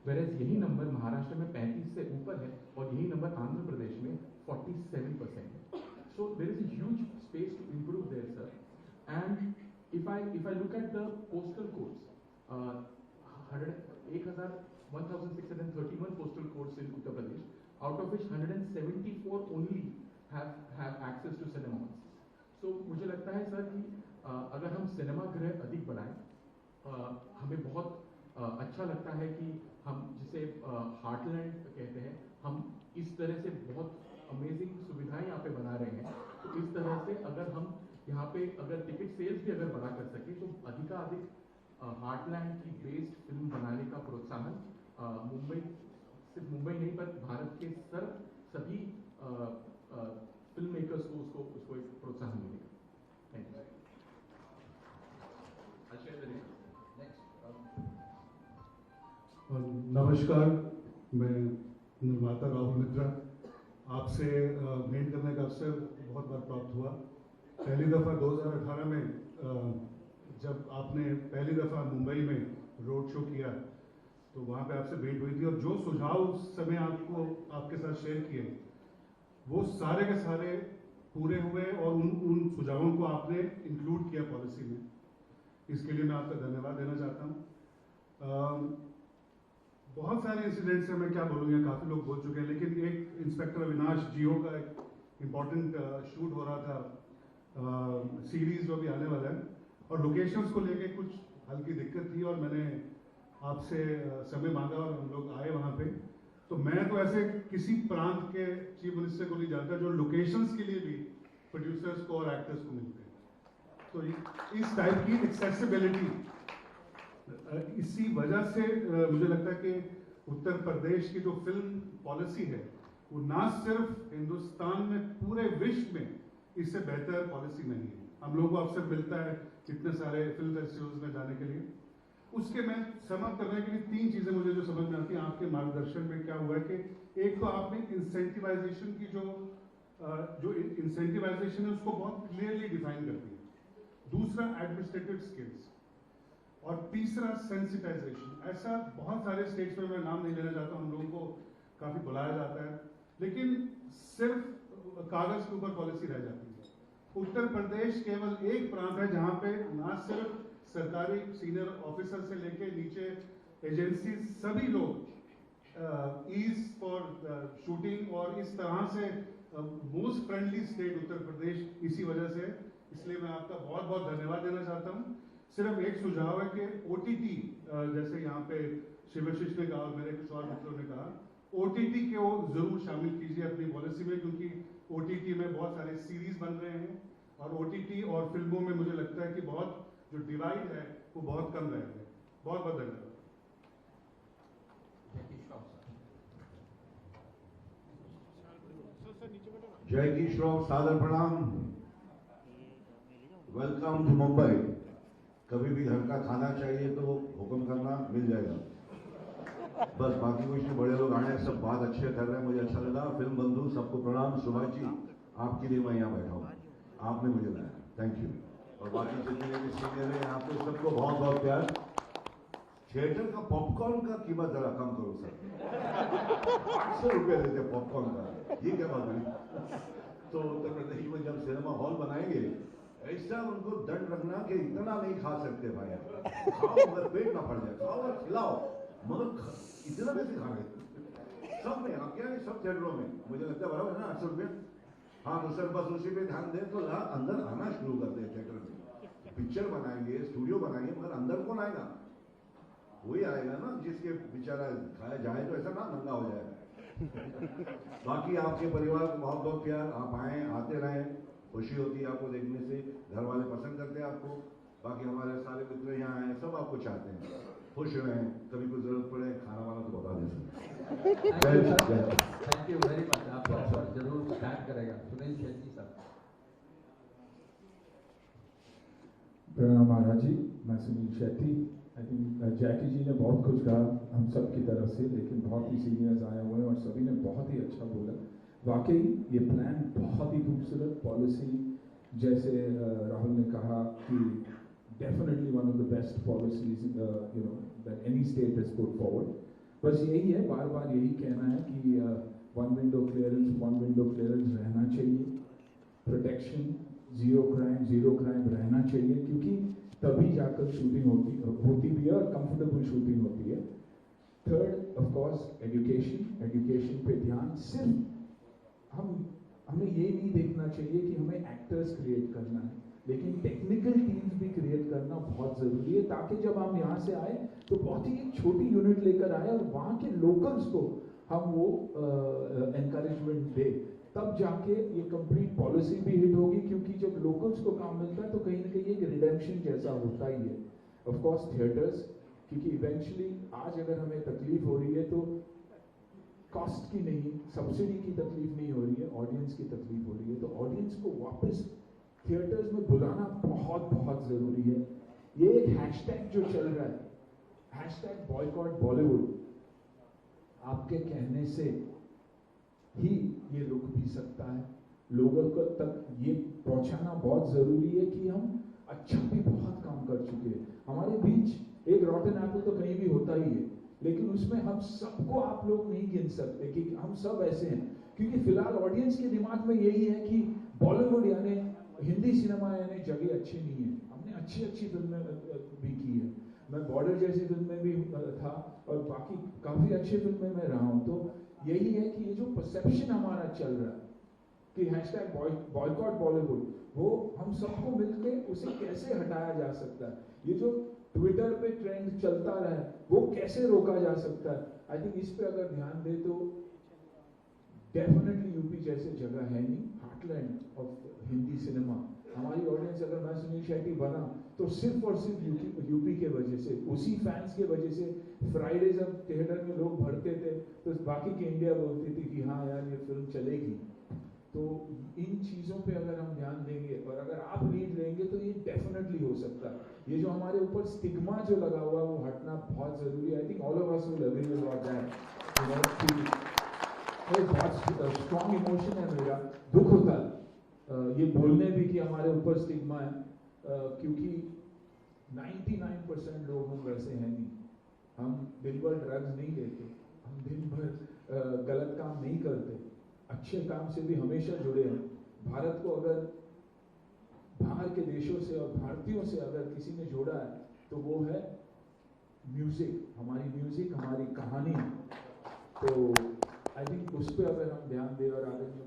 वेरेज यही नंबर महाराष्ट्र में 35 से ऊपर है और यही नंबर आंध्र प्रदेश में 47% है। So there is a huge space to improve there sir. And if I look at the postal codes, 1631 postal codes in Uttar Pradesh, out of which 174 only have access to cinema halls. So मुझे लगता है सर कि अगर हम सिनेमा गृह अधिक बढ़ाएं, हमें बहुत अच्छा लगता है कि हम जिसे हार्टलैंड कहते हैं, हम इस तरह से बहुत अमेजिंग सुविधाएं यहाँ पे बना रहे हैं। तो इस तरह से अगर हम यहाँ पे अगर टिकट सेल्स भी अगर बढ़ा कर सके तो अधिकाधिक हार्टलैंड की बेस्ड फिल्म बनाने का प्रोत्साहन मुंबई, सिर्फ मुंबई नहीं पर भारत के सभी फिल्म मेकर्स को उसको एक प्रोत्साहन मिलेगा। Thank you. नमस्कार, मैं निर्माता राहुल मित्रा। आपसे भेंट करने का अवसर बहुत बार प्राप्त हुआ। पहली दफ़ा 2018 में जब आपने पहली दफ़ा मुंबई में रोड शो किया तो वहाँ पे आपसे भेंट हुई थी, और जो सुझाव उस समय आपके साथ शेयर किए वो सारे के सारे पूरे हुए और उन सुझावों को आपने इंक्लूड किया पॉलिसी में। इसके लिए मैं आपका धन्यवाद देना चाहता हूँ। बहुत सारे इंसिडेंट्स हैं, मैं क्या बोलूँगा, काफ़ी लोग बोल चुके हैं, लेकिन एक इंस्पेक्टर अविनाश जियो का एक इम्पॉर्टेंट शूट हो रहा था, सीरीज जो भी आने वाला है, और लोकेशंस को लेके कुछ हल्की दिक्कत थी और मैंने आपसे समय मांगा और हम लोग आए वहाँ पे। तो मैं तो ऐसे किसी प्रांत के चीफ मिनिस्टर को नहीं जानता जो लोकेशंस के लिए भी प्रोड्यूसर्स को और एक्टर्स को मिलते हैं। तो इस टाइप की एक्सेसिबिलिटी, इसी वजह से मुझे लगता है कि उत्तर प्रदेश की जो फिल्म पॉलिसी है वो ना सिर्फ हिंदुस्तान में, पूरे विश्व में इससे बेहतर पॉलिसी नहीं है। हम लोगों को अवसर मिलता है इतने सारे फिल्म फेस्टिवल्स में जाने के लिए। उसके मैं समझ करने के लिए 3 चीज़ें मुझे जो समझ में आती हैं आपके मार्गदर्शन में क्या हुआ है कि एक तो आपने इंसेंटिवाइजेशन की जो इंसेंटिवाइजेशन है उसको बहुत क्लियरली डिफाइन कर दिया। दूसरा एडमिनिस्ट्रेटिव स्किल्स, और तीसरा सेंसिटाइजेशन। ऐसा बहुत सारे स्टेट्स में, मैं नाम नहीं लेना चाहता, हम लोगों को काफ़ी बुलाया जाता है लेकिन सिर्फ कागज के ऊपर पॉलिसी रह जाती है। उत्तर प्रदेश केवल एक प्रांत है जहाँ पे ना सिर्फ सरकारी सीनियर ऑफिसर से लेके नीचे एजेंसी सभी लोग ईज फॉर शूटिंग, और इस तरह से most friendly state Uttar Pradesh इसी वजह से। इसलिए मैं आपका बहुत बहुत धन्यवाद देना चाहता हूँ। सिर्फ एक सुझाव है कि OTT, जैसे यहाँ पे शिवाशीष ने कहा और मेरे कुछ और मित्रों ने कहा, OTT को जरूर शामिल कीजिए अपनी पॉलिसी में, क्योंकि OTT में बहुत सारे सीरीज बन रहे हैं और OTT और फिल्मों में मुझे लगता है कि बहुत जो डिवाइड है वो बहुत कम रहेंगे। बहुत बहुत धन्यवाद। जय किश राव, सादर प्रणाम। Welcome to Mumbai. कभी भी घर का खाना चाहिए तो हुक्म करना, मिल जाएगा। बस बाकी कुछ नहीं, बड़े लोग आए, सब बात अच्छे कर रहे हैं, मुझे अच्छा लगा। फिल्म बंधु सबको प्रणाम। सुभाष जी, आपके लिए मैं यहाँ बैठा हूँ, आपने मुझे लाया, थैंक यू। और बाकी जितने भी सीनियर हैं यहाँ पे सबको बहुत बहुत प्यार। थिएटर का पॉपकॉर्न का कीमत जरा कम करो सर। 800 रुपये देते पॉपकॉर्न का, ये क्या बात हुई? तो उत्तर प्रदेश में जब सिनेमा हॉल बनाएंगे ऐसा उनको दंड रखना कि इतना नहीं खा सकते भाई, खाओ मगर पेट ना पड़ जाए, खाओ और खिलाओ मगर इतना कैसे खा रहे सब में? आप क्या सब थिएटरों में मुझे लगता है बराबर है ना 800 रुपये। हाँ तो सर बस उसी पे ध्यान दें तो अंदर आना शुरू कर दे। थिएटर में पिक्चर बनाएंगे, स्टूडियो बनाएंगे, मगर अंदर कौन आएगा? वही आएगा ना जिसके बेचारा खाया जाए तो ऐसा ना नंगा हो जाए। बाकी आपके परिवार को बहुत बहुत प्यार। आप आए, आते रहें, खुशी होती है आपको देखने से, घर वाले पसंद करते हैं आपको। बाकी हमारे सारे मित्र यहाँ आए, सब आपको चाहते हैं, खुश रहें। कभी कोई जरूरत पड़े खाना वाना तो बता दें। Thank you very much. आपको जरूर थैंक करेगा सुनील शेट्टी साहब। प्रणाम महाराज जी, मैं सुनील शेट्टी। आई थिंक जैकी जी ने बहुत कुछ कहा हम सब की तरफ से, लेकिन बहुत ही सीनियर्स आए हुए हैं और सभी ने बहुत ही अच्छा बोला। वाकई ये प्लान बहुत ही खूबसूरत, पॉलिसी जैसे राहुल ने कहा कि definitely one of the best policies you know that any state has put forward. बस यही है, बार बार यही कहना है कि वन विंडो क्लियरेंस रहना चाहिए, प्रोटेक्शन, जीरो क्राइम रहना चाहिए, क्योंकि तभी जाकर शूटिंग होती भी है और कंफर्टेबल शूटिंग होती है। थर्ड ऑफ कोर्स एजुकेशन पे ध्यान। सिर्फ हमें ये नहीं देखना चाहिए कि हमें एक्टर्स क्रिएट करना है, लेकिन टेक्निकल टीम्स भी क्रिएट करना बहुत ज़रूरी है, ताकि जब हम यहाँ से आए तो बहुत ही एक छोटी यूनिट लेकर आए और वहाँ के लोकल्स को हम वो एनकरेजमेंट दे, तब जाके ये कंप्लीट पॉलिसी भी हिट होगी। क्योंकि जब लोकल्स को काम मिलता है तो कहीं ना कहीं एक रिडेम्पशन जैसा होता ही है। ऑफ कोर्स थिएटर्स, क्योंकि इवेंचुअली आज अगर हमें तकलीफ हो रही है तो कॉस्ट की नहीं, सब्सिडी की तकलीफ नहीं हो रही है, ऑडियंस की तकलीफ हो रही है। तो ऑडियंस को वापस थिएटर्स में बुलाना बहुत बहुत ज़रूरी है। ये एक हैशटैग जो चल रहा है, हैशटैग बॉयकॉट बॉलीवुड, आपके कहने से ही ये रुक भी सकता है। लोगों को तक ये पहुंचाना बहुत ज़रूरी है कि हम अच्छा भी बहुत काम कर चुके हैं। हमारे बीच एक रॉटन एप्पल तो कहीं भी होता ही है, लेकिन उसमें हम सबको आप लोग नहीं गिन सकते कि हम सब ऐसे हैं, क्योंकि फिलहाल ऑडियंस के दिमाग में यही है कि बॉलीवुड यानी हिंदी सिनेमा यानी जगह अच्छी नहीं है। हमने अच्छी फिल्में भी की है, मैं बॉर्डर जैसी फिल्म में भी था और बाकी काफ़ी अच्छी फिल्में में रहा हूँ। तो यही है कि ये जो परसेप्शन हमारा चल रहा है कि हैशटैग बॉयकॉट बॉलीवुड, वो हम सबको मिलके उसे कैसे हटाया जा सकता है। ये जो ट्विटर पे ट्रेंड चलता रहा है वो कैसे रोका जा सकता है। आई थिंक इस पे अगर ध्यान दे तो डेफिनेटली यूपी जैसे जगह है नहीं, हार्टलैंड ऑफ हिंदी सिनेमा। हमारी ऑडियंस अगर मैं सुनील शेट्टी बना तो सिर्फ और सिर्फ यूपी के वजह से, उसी फैंस के वजह से। फ्राइडे जब थिएटर में लोग भरते थे तो बाकी की इंडिया बोलती थी कि हाँ यार ये फिल्म चलेगी। तो इन चीज़ों पे अगर हम ध्यान देंगे और अगर आप लीड लेंगे तो ये डेफिनेटली हो सकता है। ये जो हमारे ऊपर स्टिग्मा जो लगा हुआ है वो हटना बहुत ज़रूरी है। I think all of us will agree with that. बहुत स्ट्रॉन्ग इमोशन है मेरा, दुख होता है ये बोलने भी कि हमारे ऊपर स्टिग्मा है, क्योंकि 99% लोग हम वैसे हैं नहीं। हम दिन भर ड्रग्स नहीं लेते, हम दिन भर गलत काम नहीं करते, अच्छे काम से भी हमेशा जुड़े हैं। भारत को अगर बाहर के देशों से और भारतीयों से अगर किसी ने जोड़ा है तो वो है म्यूजिक, हमारी कहानी। तो आई थिंक उस पर अगर हम ध्यान दें और आदरणीय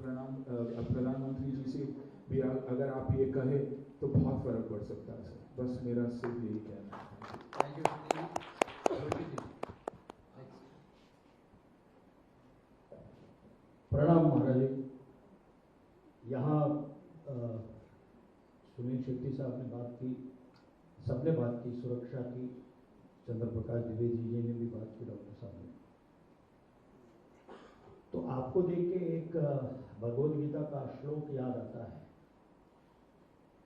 प्रधानमंत्री जी से भी अगर आप ये कहें तो बहुत फर्क पड़ सकता है सर। बस मेरा सिर्फ यही कहना है। Thank you. प्रणाम महाराज जी। यहाँ सुनील शेट्टी साहब ने बात की सबने बात की, सुरक्षा की, चंद्र प्रकाश द्विवेदी जी ने भी बात की, डॉक्टर साहब ने। तो आपको देख के एक भगवद गीता का श्लोक याद आता है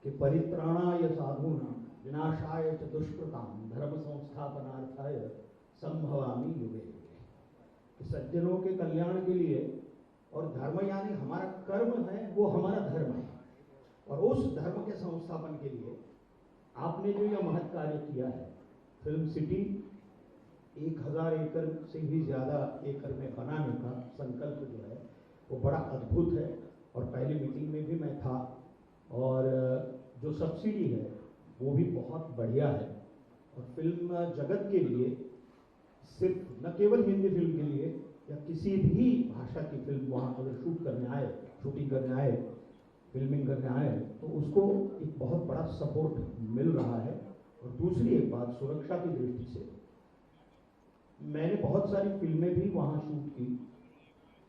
कि परित्राणाय साधूनां विनाशाय च दुष्कृतां धर्म संस्थापनार्थाय संभवामि युगे युगे। कि सज्जनों के कल्याण के लिए, और धर्म यानी हमारा कर्म है, वो हमारा धर्म है, और उस धर्म के संस्थापन के लिए आपने जो यह महत् कार्य किया है, फिल्म सिटी 1000 एकड़ से भी ज़्यादा एकड़ में बनाने का संकल्प जो है वो बड़ा अद्भुत है। और पहली मीटिंग में भी मैं था, और जो सब्सिडी है वो भी बहुत बढ़िया है। और फिल्म जगत के लिए, सिर्फ न केवल हिंदी फिल्म के लिए या किसी भी भाषा की फिल्म वहाँ अगर शूट करने आए, शूटिंग करने आए, फिल्मिंग करने आए, तो उसको एक बहुत बड़ा सपोर्ट मिल रहा है। और दूसरी एक बात, सुरक्षा की दृष्टि से मैंने बहुत सारी फिल्में भी वहाँ शूट की,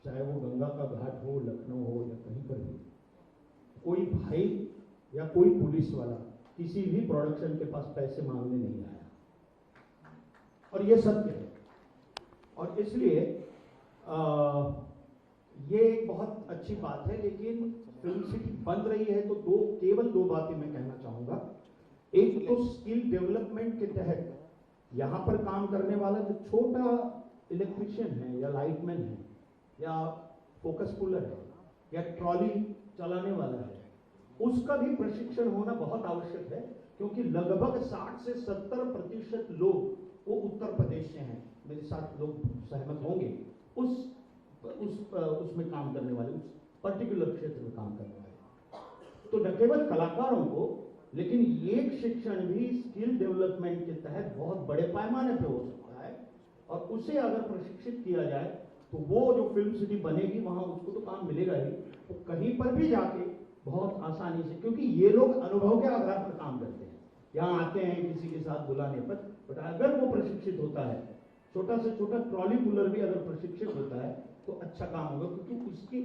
चाहे वो गंगा का घाट हो, लखनऊ हो, या कहीं पर भी। कोई भाई या कोई पुलिस वाला किसी भी प्रोडक्शन के पास पैसे मांगने नहीं आया, और ये सत्य है। और इसलिए ये एक बहुत अच्छी बात है। लेकिन फिल्म सिटी बन रही है तो केवल दो बातें मैं कहना चाहूँगा। एक तो स्किल डेवलपमेंट के तहत यहाँ पर काम करने वाला जो छोटा इलेक्ट्रिशियन है, या लाइटमैन है, या फोकस पुलर है, या ट्रॉली चलाने वाला है, उसका भी प्रशिक्षण होना बहुत आवश्यक है। क्योंकि लगभग 60 से 70% लोग वो उत्तर प्रदेश से हैं, मेरे साथ लोग सहमत होंगे, उसमें काम करने वाले, उस पर्टिकुलर क्षेत्र में काम करने वाले। तो न केवल कलाकारों को, लेकिन ये शिक्षण भी स्किल डेवलपमेंट के तहत बहुत बड़े पैमाने पे हो सकता है। और उसे अगर प्रशिक्षित किया जाए तो वो जो फिल्म सिटी बनेगी वहाँ उसको तो काम मिलेगा ही, वो तो कहीं पर भी जाके बहुत आसानी से, क्योंकि ये लोग अनुभव के आधार पर काम करते हैं, यहाँ आते हैं किसी के साथ बुलाने पर। बट अगर वो प्रशिक्षित होता है, छोटा से छोटा ट्रॉली पुलर भी अगर प्रशिक्षित होता है तो अच्छा काम होगा। क्योंकि उसकी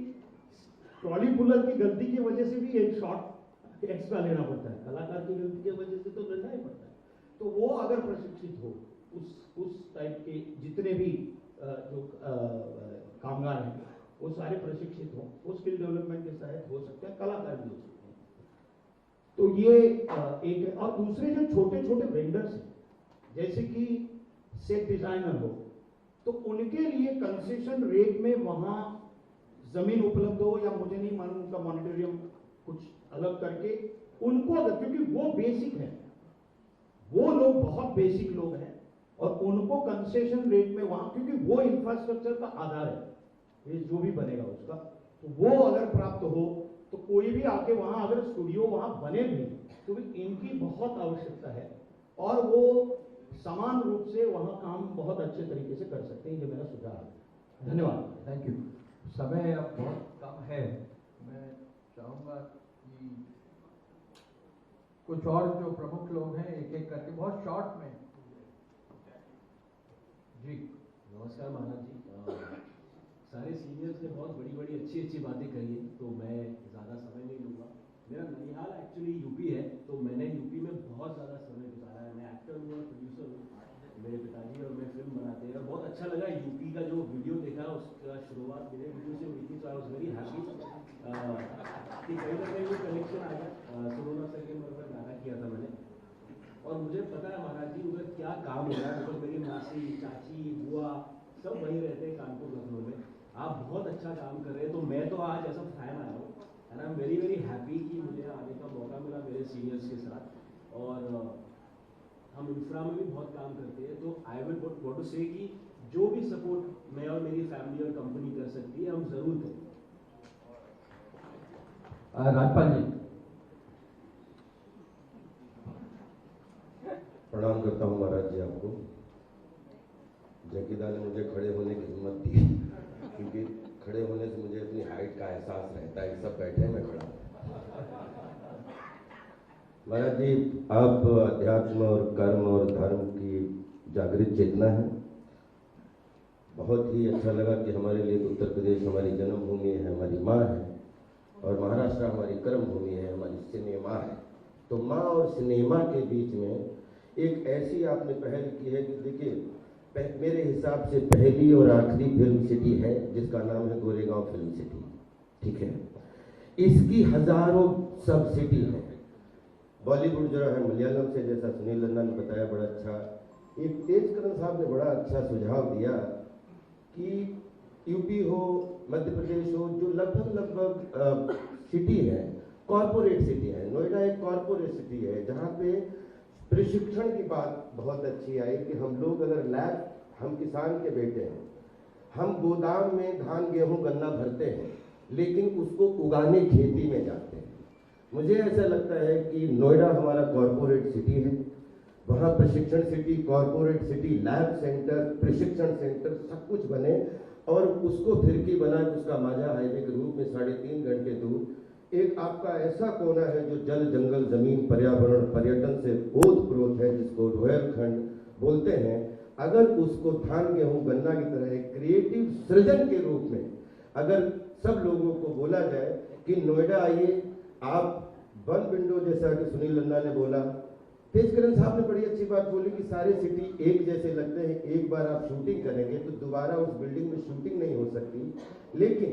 ट्रॉली पुलर की गलती की वजह से भी एक शॉट एक्स्ट्रा लेना पड़ता है, कलाकार की गलती की वजह से तो लेना ही पड़ता है। तो वो अगर प्रशिक्षित हो, उस टाइप के जितने भी जो कामगार हैं वो सारे प्रशिक्षित हो, वो स्किल डेवलपमेंट के तहत हो सकते हैं, कलाकार भी हो सकते हैं। तो ये एक है। और दूसरे जो छोटे छोटे वेंडर्स हैं, जैसे कि सेट डिजाइनर हो, तो उनके लिए कंसेशन रेट में वहाँ जमीन उपलब्ध हो, या मुझे नहीं मालूम उनका मॉनिटरियम कुछ अलग करके उनको, अगर, क्योंकि वो बेसिक है, वो लोग बहुत बेसिक लोग हैं, और उनको कंसेशन रेट में वहां, क्योंकि वो इंफ्रास्ट्रक्चर का आधार है ये जो भी बनेगा उसका, तो वो अगर प्राप्त हो तो कोई भी आके वहां अगर स्टूडियो वहां बने भी तो भी इनकी बहुत आवश्यकता है, और वो समान रूप से वहां काम बहुत अच्छे तरीके से कर सकते हैं। ये मेरा सुझाव है। धन्यवाद। Thank you. समय अब बहुत कम है, मैं चाहूँगा कि कुछ और जो प्रमुख लोग हैं एक एक करके बहुत शॉर्ट में। जी नमस्कार महाराज जी। सारे सीनियर्स ने बहुत बड़ी बड़ी अच्छी बातें कही हैं, तो मैं ज़्यादा समय नहीं लूँगा। मेरा ननिहाल एक्चुअली यूपी है, तो मैंने यूपी में बहुत ज़्यादा समय गुजारा है। मैं एक्टर हूँ और प्रोड्यूसर हूँ, मेरे पिताजी और मैं फिल्म बनाते हैं, और बहुत अच्छा लगा यूपी का जो वीडियो देखा, उसका शुरुआत मेरे वीडियो से हुई थी, तो आई वॉज वेरी हैप्पी कि कहीं ना कहीं वो कनेक्शन आ गया। सोनोना सर के मर पर गाना किया था मैंने, और मुझे पता है महाराज जी उधर क्या काम हो रहा है। मतलब मेरी मासी, चाची, बुआ सब वहीं रहते हैं कानपुर, लखनऊ में। आप बहुत अच्छा काम कर रहे हैं, तो मैं तो आज ऐसा फैन आया हूँ, and I am very very happy कि मुझे आने का मौका मिला मेरे सीनियर्स के साथ। और हम इंफ्रा में भी बहुत काम करते हैं, तो आई विल वांट टू से कि जो भी सपोर्ट मैं और मेरी फैमिली और कंपनी कर सकती है, हम जरूर करें। राजपाल जी। प्रणाम करता हूँ महाराज जी आपको। जकीदा ने मुझे खड़े होने की हिम्मत दी, क्योंकि खड़े होने से मुझे अपनी हाइट का एहसास रहता है। सब बैठे हैं, मैं खड़ा। महाराज जी, आप अध्यात्म और कर्म और धर्म की जागृत चेतना है। बहुत ही अच्छा लगा कि हमारे लिए उत्तर प्रदेश हमारी जन्मभूमि है, हमारी माँ है, और महाराष्ट्र हमारी कर्म भूमि है, हमारी सिनेमा है। तो माँ और सिनेमा के बीच में एक ऐसी आपने पहल की है कि देखिए मेरे हिसाब से पहली और आखिरी फिल्म सिटी है जिसका नाम है गोरेगांव फिल्म सिटी, ठीक है। इसकी हजारों सब सिटी है। बॉलीवुड जो है मलयालम से, जैसा सुनील लन्ना ने बताया बड़ा अच्छा, एक तेजकरण साहब ने बड़ा अच्छा सुझाव दिया कि यूपी हो, मध्य प्रदेश हो, जो लगभग सिटी है, कॉरपोरेट सिटी है। नोएडा एक कॉरपोरेट सिटी है जहाँ पे प्रशिक्षण की बात बहुत अच्छी आई कि हम लोग अगर लैब, हम किसान के बेटे हैं, हम गोदाम में धान गेहूं गन्ना भरते हैं लेकिन उसको उगाने खेती में जाते हैं। मुझे ऐसा लगता है कि नोएडा हमारा कॉरपोरेट सिटी है, वहाँ प्रशिक्षण city, corporate city, lab centre, प्रशिक्षण सेंटर सब कुछ बने और उसको फिरकी बना के उसका माझा हाईवे के रूप में 3.5 घंटे दूर एक आपका ऐसा कोना है जो जल जंगल जमीन पर्यावरण पर्यटन से ओतप्रोत है, जिसको रोहिलखंड बोलते हैं। अगर उसको धान गेहूं गन्ना की तरह एक क्रिएटिव सृजन के रूप में अगर सब लोगों को बोला जाए कि नोएडा आइए, आप वन विंडो, जैसा कि सुनील लन्ना ने बोला, तेजकरण साहब ने बड़ी अच्छी बात बोली कि सारे सिटी एक जैसे लगते हैं, एक बार आप शूटिंग करेंगे तो दोबारा उस बिल्डिंग में शूटिंग नहीं हो सकती, लेकिन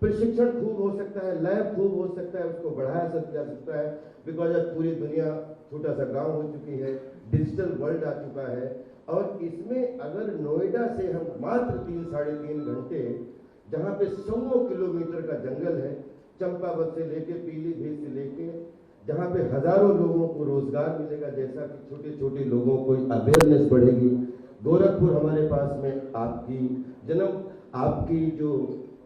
प्रशिक्षण खूब हो सकता है, लैब खूब हो सकता है, उसको बढ़ाया जा सकता है। बिकॉज अब पूरी दुनिया छोटा सा गांव हो चुकी है, डिजिटल वर्ल्ड आ चुका है और इसमें अगर नोएडा से हम मात्र 3-3.5 घंटे, जहाँ पे 100 किलोमीटर का जंगल है, चंपावत से लेके पीलीभीत से लेके, जहाँ पे हजारों लोगों को रोजगार मिलेगा, जैसा कि छोटे छोटे लोगों को अवेयरनेस बढ़ेगी। गोरखपुर हमारे पास में आपकी जो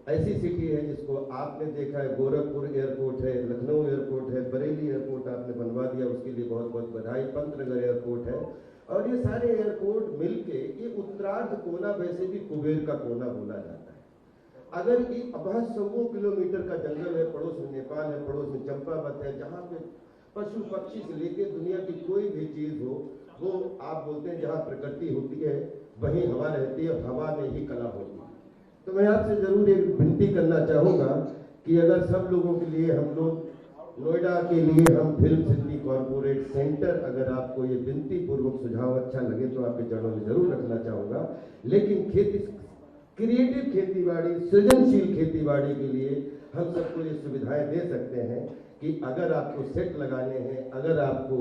ऐसी सिटी है जिसको आपने देखा है, गोरखपुर एयरपोर्ट है, लखनऊ एयरपोर्ट है, बरेली एयरपोर्ट आपने बनवा दिया, उसके लिए बहुत बहुत बधाई। पंतनगर एयरपोर्ट है और ये सारे एयरपोर्ट मिलके ये उत्तरार्ध कोना, वैसे भी कुबेर का कोना बोला जाता है। अगर ये वहाँ 100 किलोमीटर का जंगल है, पड़ोस में नेपाल है, पड़ोस में चंपावत है, जहाँ पे पशु पक्षी से लेके दुनिया की कोई भी चीज हो, वो आप बोलते हैं जहाँ प्रकृति होती है वहीं हवा रहती है, हवा में ही कला होती है। तो मैं आपसे जरूर एक विनती करना चाहूँगा कि अगर सब लोगों के लिए हम लोग नोएडा के लिए हम फिल्म सिटी कॉरपोरेट सेंटर, अगर आपको ये विनती पूर्वक सुझाव अच्छा लगे तो आपके चरणों में जरूर रखना चाहूँगा। लेकिन क्रिएटिव खेतीबाड़ी, सृजनशील खेतीबाड़ी के लिए हम सबको ये सुविधाएं दे सकते हैं कि अगर आपको सेट लगाने हैं, अगर आपको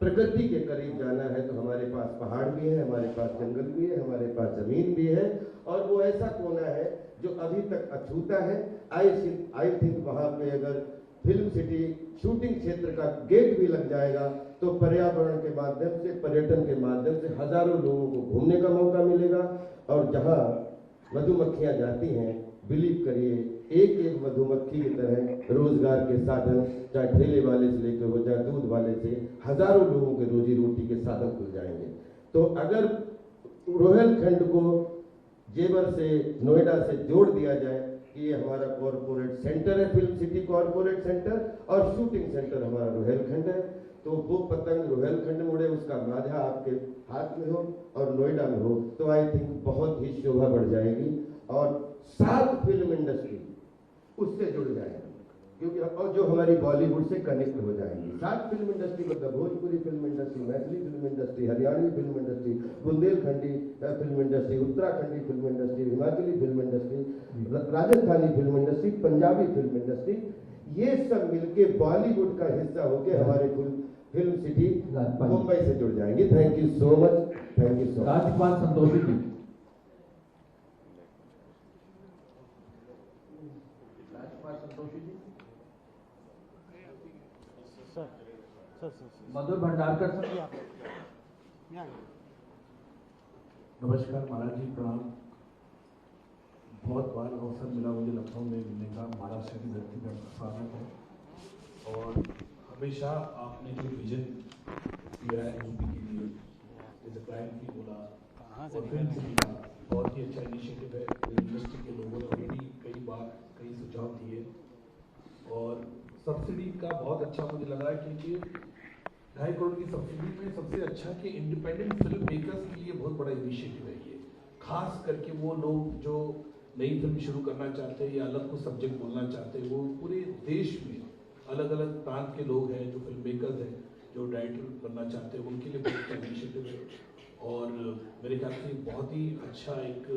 प्रकृति के करीब जाना है तो हमारे पास पहाड़ भी है, हमारे पास जंगल भी है, हमारे पास जमीन भी है और वो ऐसा कोना है जो अभी तक अछूता है। आई थिंक वहाँ पे अगर फिल्म सिटी शूटिंग क्षेत्र का गेट भी लग जाएगा तो पर्यावरण के माध्यम से, पर्यटन के माध्यम से हजारों लोगों को घूमने का मौका मिलेगा। और जहाँ मधुमक्खियाँ जाती हैं, बिलीव करिए एक एक मधुमक्खी की तरह रोजगार के साधन, चाहे ठेले वाले से लेकर हो, चाहे दूध वाले से, हजारों लोगों के रोजी रोटी के साधन खुल जाएंगे। तो अगर रोहिलखंड को जेवर से, नोएडा से जोड़ दिया जाए कि ये हमारा कॉरपोरेट सेंटर है, फिल्म सिटी कॉरपोरेट सेंटर, और शूटिंग सेंटर हमारा रोहिलखंड है, तो वो पतंग रोहिलखंड में उड़े, उसका माझा आपके हाथ में हो और नोएडा में हो तो आई थिंक बहुत ही शोभा बढ़ जाएगी और 7 फिल्म इंडस्ट्री उससे जुड़ जाएगी, क्योंकि और जो हमारी बॉलीवुड से कनेक्ट हो जाएंगी। 7 फिल्म इंडस्ट्री मतलब Bhojpuri film industry, Maithili film industry, Haryanvi film industry, Bundelkhandi film industry, Uttarakhandi film industry, Himachali film industry, Rajasthani film industry, Punjabi film industry, ये सब मिलके बॉलीवुड का हिस्सा होके हमारे फिल्म सिटी मुंबई से जुड़ जाएंगे। Thank you so much, thank you so much. Rajpal Santoshi ji. Madhur Bhandarkar sir. नमस्कार महाराज जी, प्रणाम। बहुत बार अवसर मिला मुझे लखनऊ में मिलने का, महाराष्ट्र की धरती पर स्वागत है। और हमेशा आपने जो विजन दिया है यूपी के लिए, जैसे क्लाइंट की बोला और फिल्म सिटी का बहुत ही अच्छा इनिशिएटिव है। इंडस्ट्री के लोगों ने ऑलरेडी कई बार कई सुझाव दिए और सब्सिडी का बहुत अच्छा मुझे लगा है, क्योंकि 2.5 करोड़ की सब्सिडी में सबसे अच्छा कि इंडिपेंडेंट फिल्म मेकर्स के लिए बहुत बड़ा इनिशिएटिव है ये, खास करके वो लोग जो नई फिल्म शुरू करना चाहते हैं या अलग कुछ सब्जेक्ट बोलना चाहते हैं, वो पूरे देश में अलग अलग प्रांत के लोग हैं, जो फिल्म मेकर्स हैं, जो डायरेक्टर करना चाहते हैं, उनके लिए बहुत अच्छा इनिशिएटिव है और मेरे ख्याल से बहुत ही अच्छा एक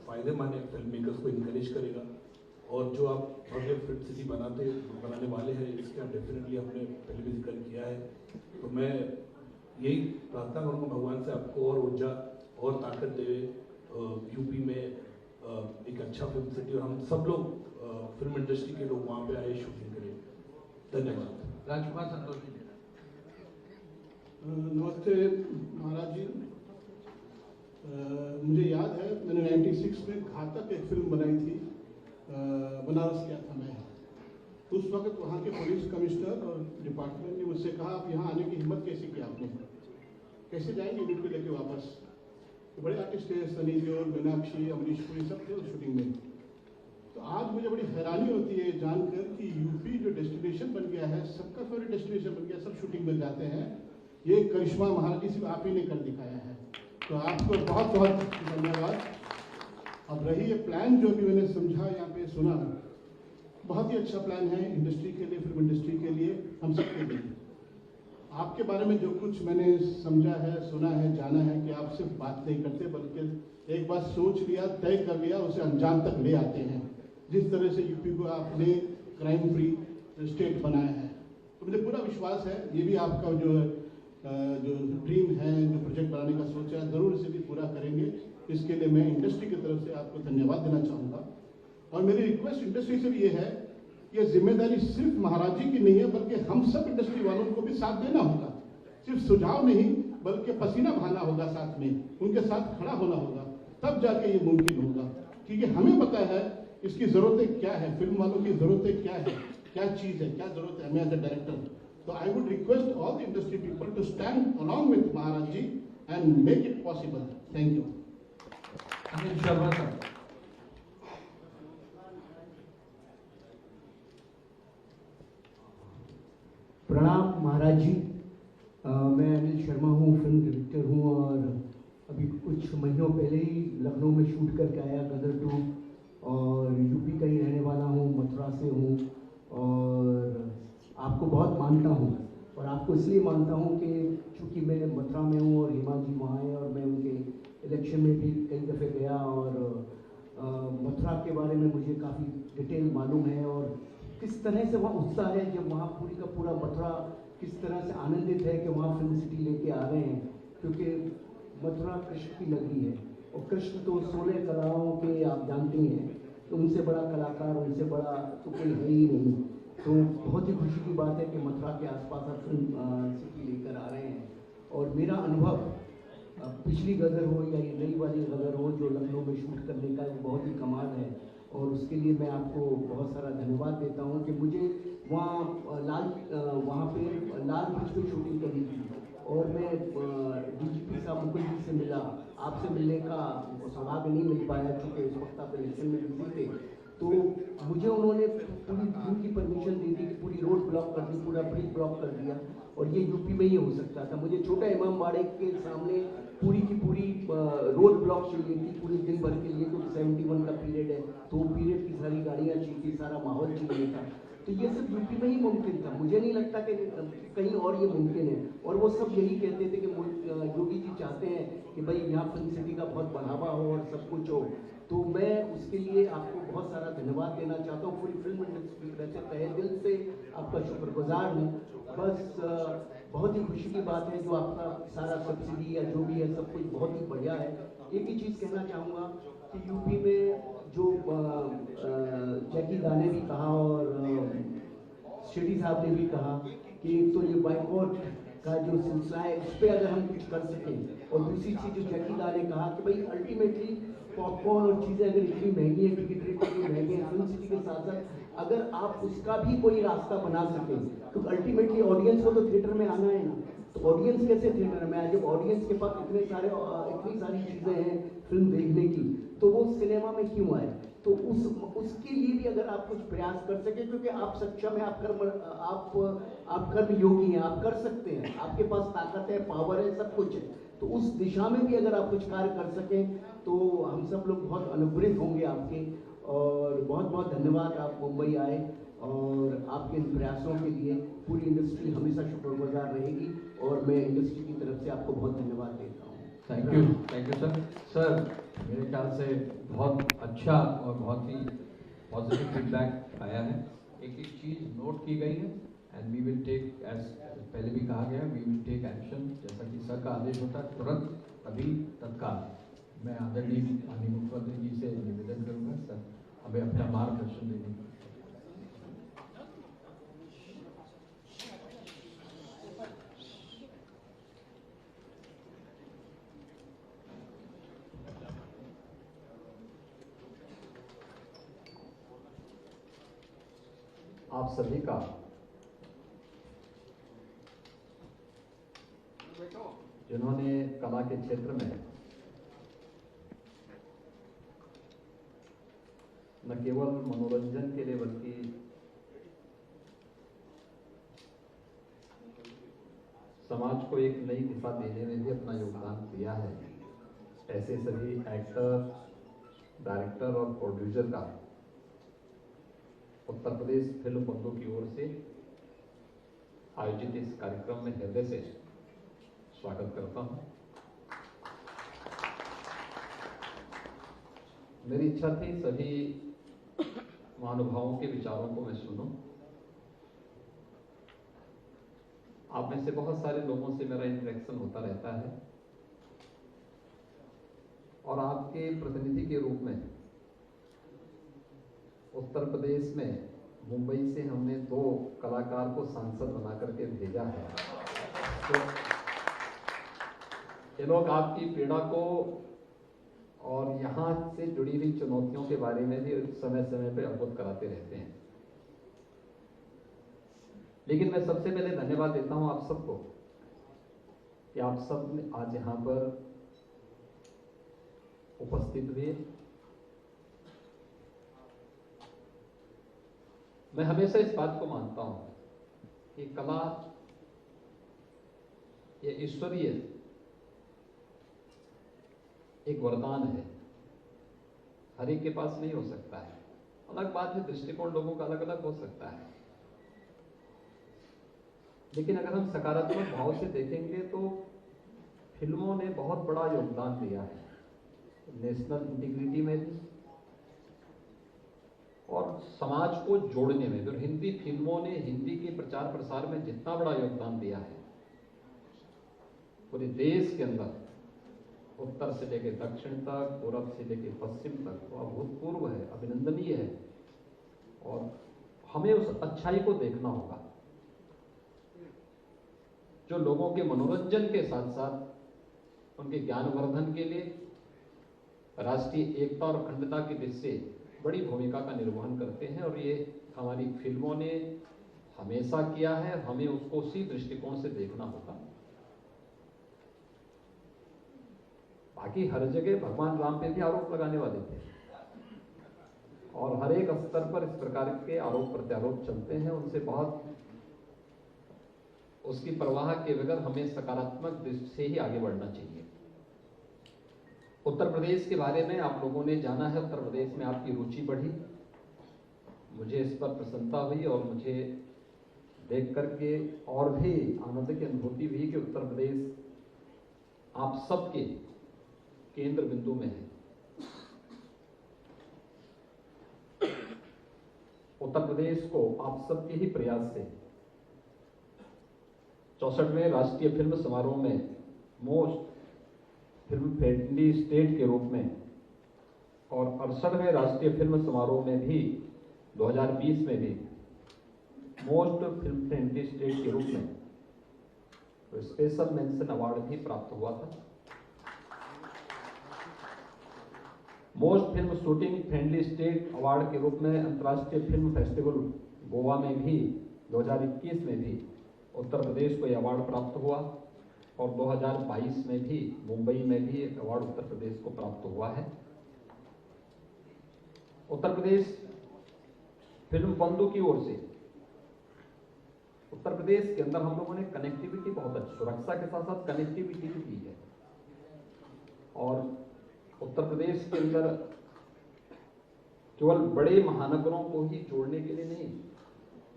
फ़ायदेमंद है, फिल्म मेकर्स को इनकरेज करेगा। और जो आप भव्य फिल्म सिटी बनाने वाले हैं, इसका डेफिनेटली हमने पहले भी जिक्र किया है। तो मैं यही प्रार्थना करूँगा भगवान से आपको और ऊर्जा और ताकत दे यूपी में एक अच्छा फिल्म सिटी, और हम सब लोग फिल्म इंडस्ट्री के लोग वहाँ पे आए शूटिंग करें। धन्यवाद। राजकुमार संतोष जी। नमस्ते महाराज जी। मुझे याद है मैंने 96 में घातक एक फिल्म बनाई थी, बनारस गया था मैं। उस वक्त वहाँ के पुलिस कमिश्नर और डिपार्टमेंट ने मुझसे कहा आप यहाँ आने की हिम्मत कैसे की आपने, कैसे जाएंगे यूनिट को लेके वापस। तो बड़े आर्टिस्ट थे, सनी देओल, मीनाक्षी, अमरीश पुरी, सब थे उस शूटिंग में। तो आज मुझे बड़ी हैरानी होती है जानकर कि यूपी जो डेस्टिनेशन बन गया है, सबका फेवरेट डेस्टिनेशन बन गया, सब शूटिंग में जाते हैं। ये करिश्मा महाराज जी सिर्फ आप ही ने कर दिखाया है, तो आपको बहुत बहुत धन्यवाद। अब रही ये प्लान जो भी मैंने समझा, यहाँ पे सुना, बहुत ही अच्छा प्लान है इंडस्ट्री के लिए, फिल्म इंडस्ट्री के लिए, हम सबके लिए। आपके बारे में जो कुछ मैंने समझा है, सुना है, जाना है कि आप सिर्फ बात नहीं करते बल्कि एक बात सोच लिया, तय कर लिया, उसे अंजाम तक ले आते हैं। जिस तरह से यूपी को आपने क्राइम फ्री स्टेट बनाया है, तो मुझे पूरा विश्वास है ये भी आपका जो ड्रीम है, जो प्रोजेक्ट बनाने का सोचा है, ज़रूर इसे भी पूरा करेंगे। इसके लिए मैं इंडस्ट्री की तरफ से आपको धन्यवाद देना चाहूँगा। और मेरी रिक्वेस्ट इंडस्ट्री से भी ये है, ये जिम्मेदारी सिर्फ महाराज जी की नहीं है, बल्कि हम सब इंडस्ट्री वालों को भी साथ देना होगा। सिर्फ सुझाव नहीं बल्कि पसीना बहाना होगा, साथ में उनके साथ खड़ा होना होगा, तब जाके ये मुमकिन होगा। क्योंकि हमें पता है इसकी ज़रूरतें क्या है, फिल्म वालों की ज़रूरतें क्या है, क्या चीज़ है, क्या ज़रूरत है हमें एज ए डायरेक्टर। तो I would request all the industry people to stand along with Maharaj ji and make it possible. Thank you. Anil Sharma sir. प्रणाम महाराज जी। मैं अनिल शर्मा हूँ, फिल्म डायरेक्टर हूँ और अभी कुछ महीनों पहले ही लखनऊ में शूट करके आया गदर 2, और यूपी का ही रहने वाला हूँ, मथुरा से हूँ और आपको बहुत मानता हूँ। और आपको इसलिए मानता हूँ कि चूँकि मैं मथुरा में हूँ और हेमा जी वहाँ हैं और मैं उनके इलेक्शन में भी कई दफ़े गया और मथुरा के बारे में मुझे काफ़ी डिटेल मालूम है और किस तरह से वहाँ उत्साह है, जब वहाँ पूरी का पूरा मथुरा किस तरह से आनंदित है कि वहाँ फिल्म सिटी लेके आ रहे हैं। क्योंकि मथुरा कृष्ण की नगरी है और कृष्ण तो 16 कलाओं के आप जानते हैं, तो उनसे बड़ा कलाकार, उनसे बड़ा तो कोई है ही नहीं। तो बहुत ही खुशी की बात है कि मथुरा के आसपास आप फिल्म सिटी लेकर आ रहे हैं। और मेरा अनुभव पिछली गदर हो या ये नई वाली गदर हो जो लखनऊ में शूट करने का, बहुत ही कमाल है और उसके लिए मैं आपको बहुत सारा धन्यवाद देता हूँ कि मुझे वहाँ पे लाल ब्रिज पे शूटिंग करनी थी और मैं DGP साहब मुकुल जी से मिला। आपसे मिलने का सौभाग्य नहीं मिल पाया क्योंकि उस वक्त आप इलेक्शन में बिजी थे। तो मुझे उन्होंने पूरी दिन की परमिशन दी थी कि पूरी रोड ब्लॉक कर दी, पूरा ब्रिज ब्लॉक कर दिया और ये यूपी में ही हो सकता था। मुझे छोटा इमाम बाड़े के सामने पूरी की पूरी रोड ब्लॉक चाहिए थी पूरे दिन भर के लिए, क्योंकि 71 का पीरियड है, तो पीरियड की सारी गाड़ियाँ चाहिए, सारा माहौल चाहिए था। तो ये सब यूपी में ही मुमकिन था, मुझे नहीं लगता कि कहीं और ये मुमकिन है। और वो सब यही कहते थे कि योगी जी चाहते हैं कि भाई यहाँ फिल्म सिटी का बहुत बढ़ावा हो और सब कुछ हो। तो मैं उसके लिए आपको बहुत सारा धन्यवाद देना चाहता हूँ, पूरी फिल्म इंडस्ट्री वैसे तहे दिल से आपका शुक्रगुजार हूँ। बस बहुत ही खुशी की बात है जो आपका सारा सब्सिडी या जो भी है सब कुछ बहुत ही बढ़िया है। एक ही चीज़ कहना चाहूँगा कि यूपी में जो जैकी दा ने भी कहा और शेट्टी साहब ने भी कहा कि एक तो ये बाइकआउट का जो सिलसिला है इस पर अगर हम कुछ कर सकें, और दूसरी चीज़ जो जैकी दा ने कहा कि भाई अल्टीमेटली पॉपकॉर्न और चीज़ें अगर इतनी महंगी है, टिकट रेट इतनी महंगे हैं, फिल्म सिटी के साथ साथ अगर आप उसका भी कोई रास्ता बना सकें, तो अल्टीमेटली ऑडियंस को तो थिएटर में आना है ना। तो ऑडियंस कैसे थिएटर में आए जब ऑडियंस के पास इतनी सारी चीज़ें हैं फिल्म देखने की, तो वो सिनेमा में क्यों आए। तो उसके लिए भी अगर आप कुछ प्रयास कर सकें, क्योंकि आप सक्षम है, आप कर्म योगी हैं, आप कर सकते हैं, आपके पास ताकत है, पावर है, सब कुछ है। तो उस दिशा में भी अगर आप कुछ कार्य कर सकें तो हम सब लोग बहुत अनुग्रहित होंगे आपके। और बहुत बहुत धन्यवाद आप मुंबई आए, और आपके इन प्रयासों के लिए पूरी इंडस्ट्री हमेशा शुक्रगुजार रहेगी, और मैं इंडस्ट्री की तरफ से आपको बहुत धन्यवाद देता हूँ। Thank you sir. सर, मेरे ख्याल से बहुत अच्छा और बहुत ही पॉजिटिव फीडबैक आया है। एक एक चीज़ नोट की गई है and we will take, as पहले भी कहा गया, वी विल टेक एक्शन। जैसा कि सर का आदेश होता है तुरंत, अभी, तत्काल। मैं आदरणीय माननीय मुख्यमंत्री जी से निवेदन करूँगा सर हमें अपना मार्गदर्शन देने की। आप सभी का जिन्होंने कला के क्षेत्र में न केवल मनोरंजन के लिए बल्कि समाज को एक नई दिशा देने में भी अपना योगदान दिया है, ऐसे सभी एक्टर, डायरेक्टर और प्रोड्यूसर का उत्तर प्रदेश फिल्म बंधु की ओर से आयोजित इस कार्यक्रम में हृदय से स्वागत करता हूं। मेरी इच्छा थी सभी महानुभावों के विचारों को मैं सुनूं। आप में से बहुत सारे लोगों से मेरा इंटरेक्शन होता रहता है, और आपके प्रतिनिधि के रूप में उत्तर प्रदेश में मुंबई से हमने 2 कलाकार को सांसद बना करके भेजा है। तो ये लोग आपकी पीड़ा को और यहाँ से जुड़ी हुई चुनौतियों के बारे में भी समय समय पे अवगत कराते रहते हैं। लेकिन मैं सबसे पहले धन्यवाद देता हूँ आप सबको कि आप सब आज यहाँ पर उपस्थित हुए। मैं हमेशा इस बात को मानता हूं कि कला ये ईश्वरीय एक वरदान है, हर एक के पास नहीं हो सकता है। अलग बात है, दृष्टिकोण लोगों का अलग अलग हो सकता है, लेकिन अगर हम सकारात्मक भाव से देखेंगे तो फिल्मों ने बहुत बड़ा योगदान दिया है नेशनल इंटीग्रिटी में भी और समाज को जोड़ने में भी। और हिंदी फिल्मों ने हिंदी के प्रचार प्रसार में जितना बड़ा योगदान दिया है पूरे देश के अंदर, उत्तर से लेकर दक्षिण तक, पूरब से लेकर पश्चिम तक, तो अभूतपूर्व है, अभिनंदनीय है। और हमें उस अच्छाई को देखना होगा जो लोगों के मनोरंजन के साथ साथ उनके ज्ञानवर्धन के लिए राष्ट्रीय एकता और अखंडता की दिशा से बड़ी भूमिका का निर्वहन करते हैं। और ये हमारी फिल्मों ने हमेशा किया है, हमें उसको उसी दृष्टिकोण से देखना होगा। बाकी हर जगह भगवान राम पे भी आरोप लगाने वाले थे और हर एक स्तर पर इस प्रकार के आरोप प्रत्यारोप चलते हैं, उनसे बहुत उसकी परवाह के बगैर हमें सकारात्मक दृष्टि से ही आगे बढ़ना चाहिए। उत्तर प्रदेश के बारे में आप लोगों ने जाना है, उत्तर प्रदेश में आपकी रुचि बढ़ी, मुझे इस पर प्रसन्नता हुई और मुझे देख करके और भी आनंद की अनुभूति हुई कि उत्तर प्रदेश आप सबके केंद्र बिंदु में है। उत्तर प्रदेश को आप सबके ही प्रयास से 64वें राष्ट्रीय फिल्म समारोह में मोस्ट फिल्म फ्रेंडली स्टेट के रूप में और 68वें राष्ट्रीय फिल्म समारोह में भी 2020 में भी मोस्ट फिल्म फ्रेंडली स्टेट के रूप में तो स्पेशल मेंशन अवार्ड भी प्राप्त हुआ था। Most film shooting friendly state award के रूप में अंतर्राष्ट्रीय फिल्म फेस्टिवल गोवा में भी 2021 में भी उत्तर प्रदेश को यह अवार्ड प्राप्त हुआ और 2022 में भी मुंबई में भी एक अवार्ड उत्तर प्रदेश को प्राप्त हुआ है। उत्तर प्रदेश फिल्म बंधु की ओर से उत्तर प्रदेश के अंदर हम लोगों ने कनेक्टिविटी बहुत अच्छी, सुरक्षा के साथ साथ कनेक्टिविटी भी की है और उत्तर प्रदेश के अंदर केवल बड़े महानगरों को ही जोड़ने के लिए नहीं,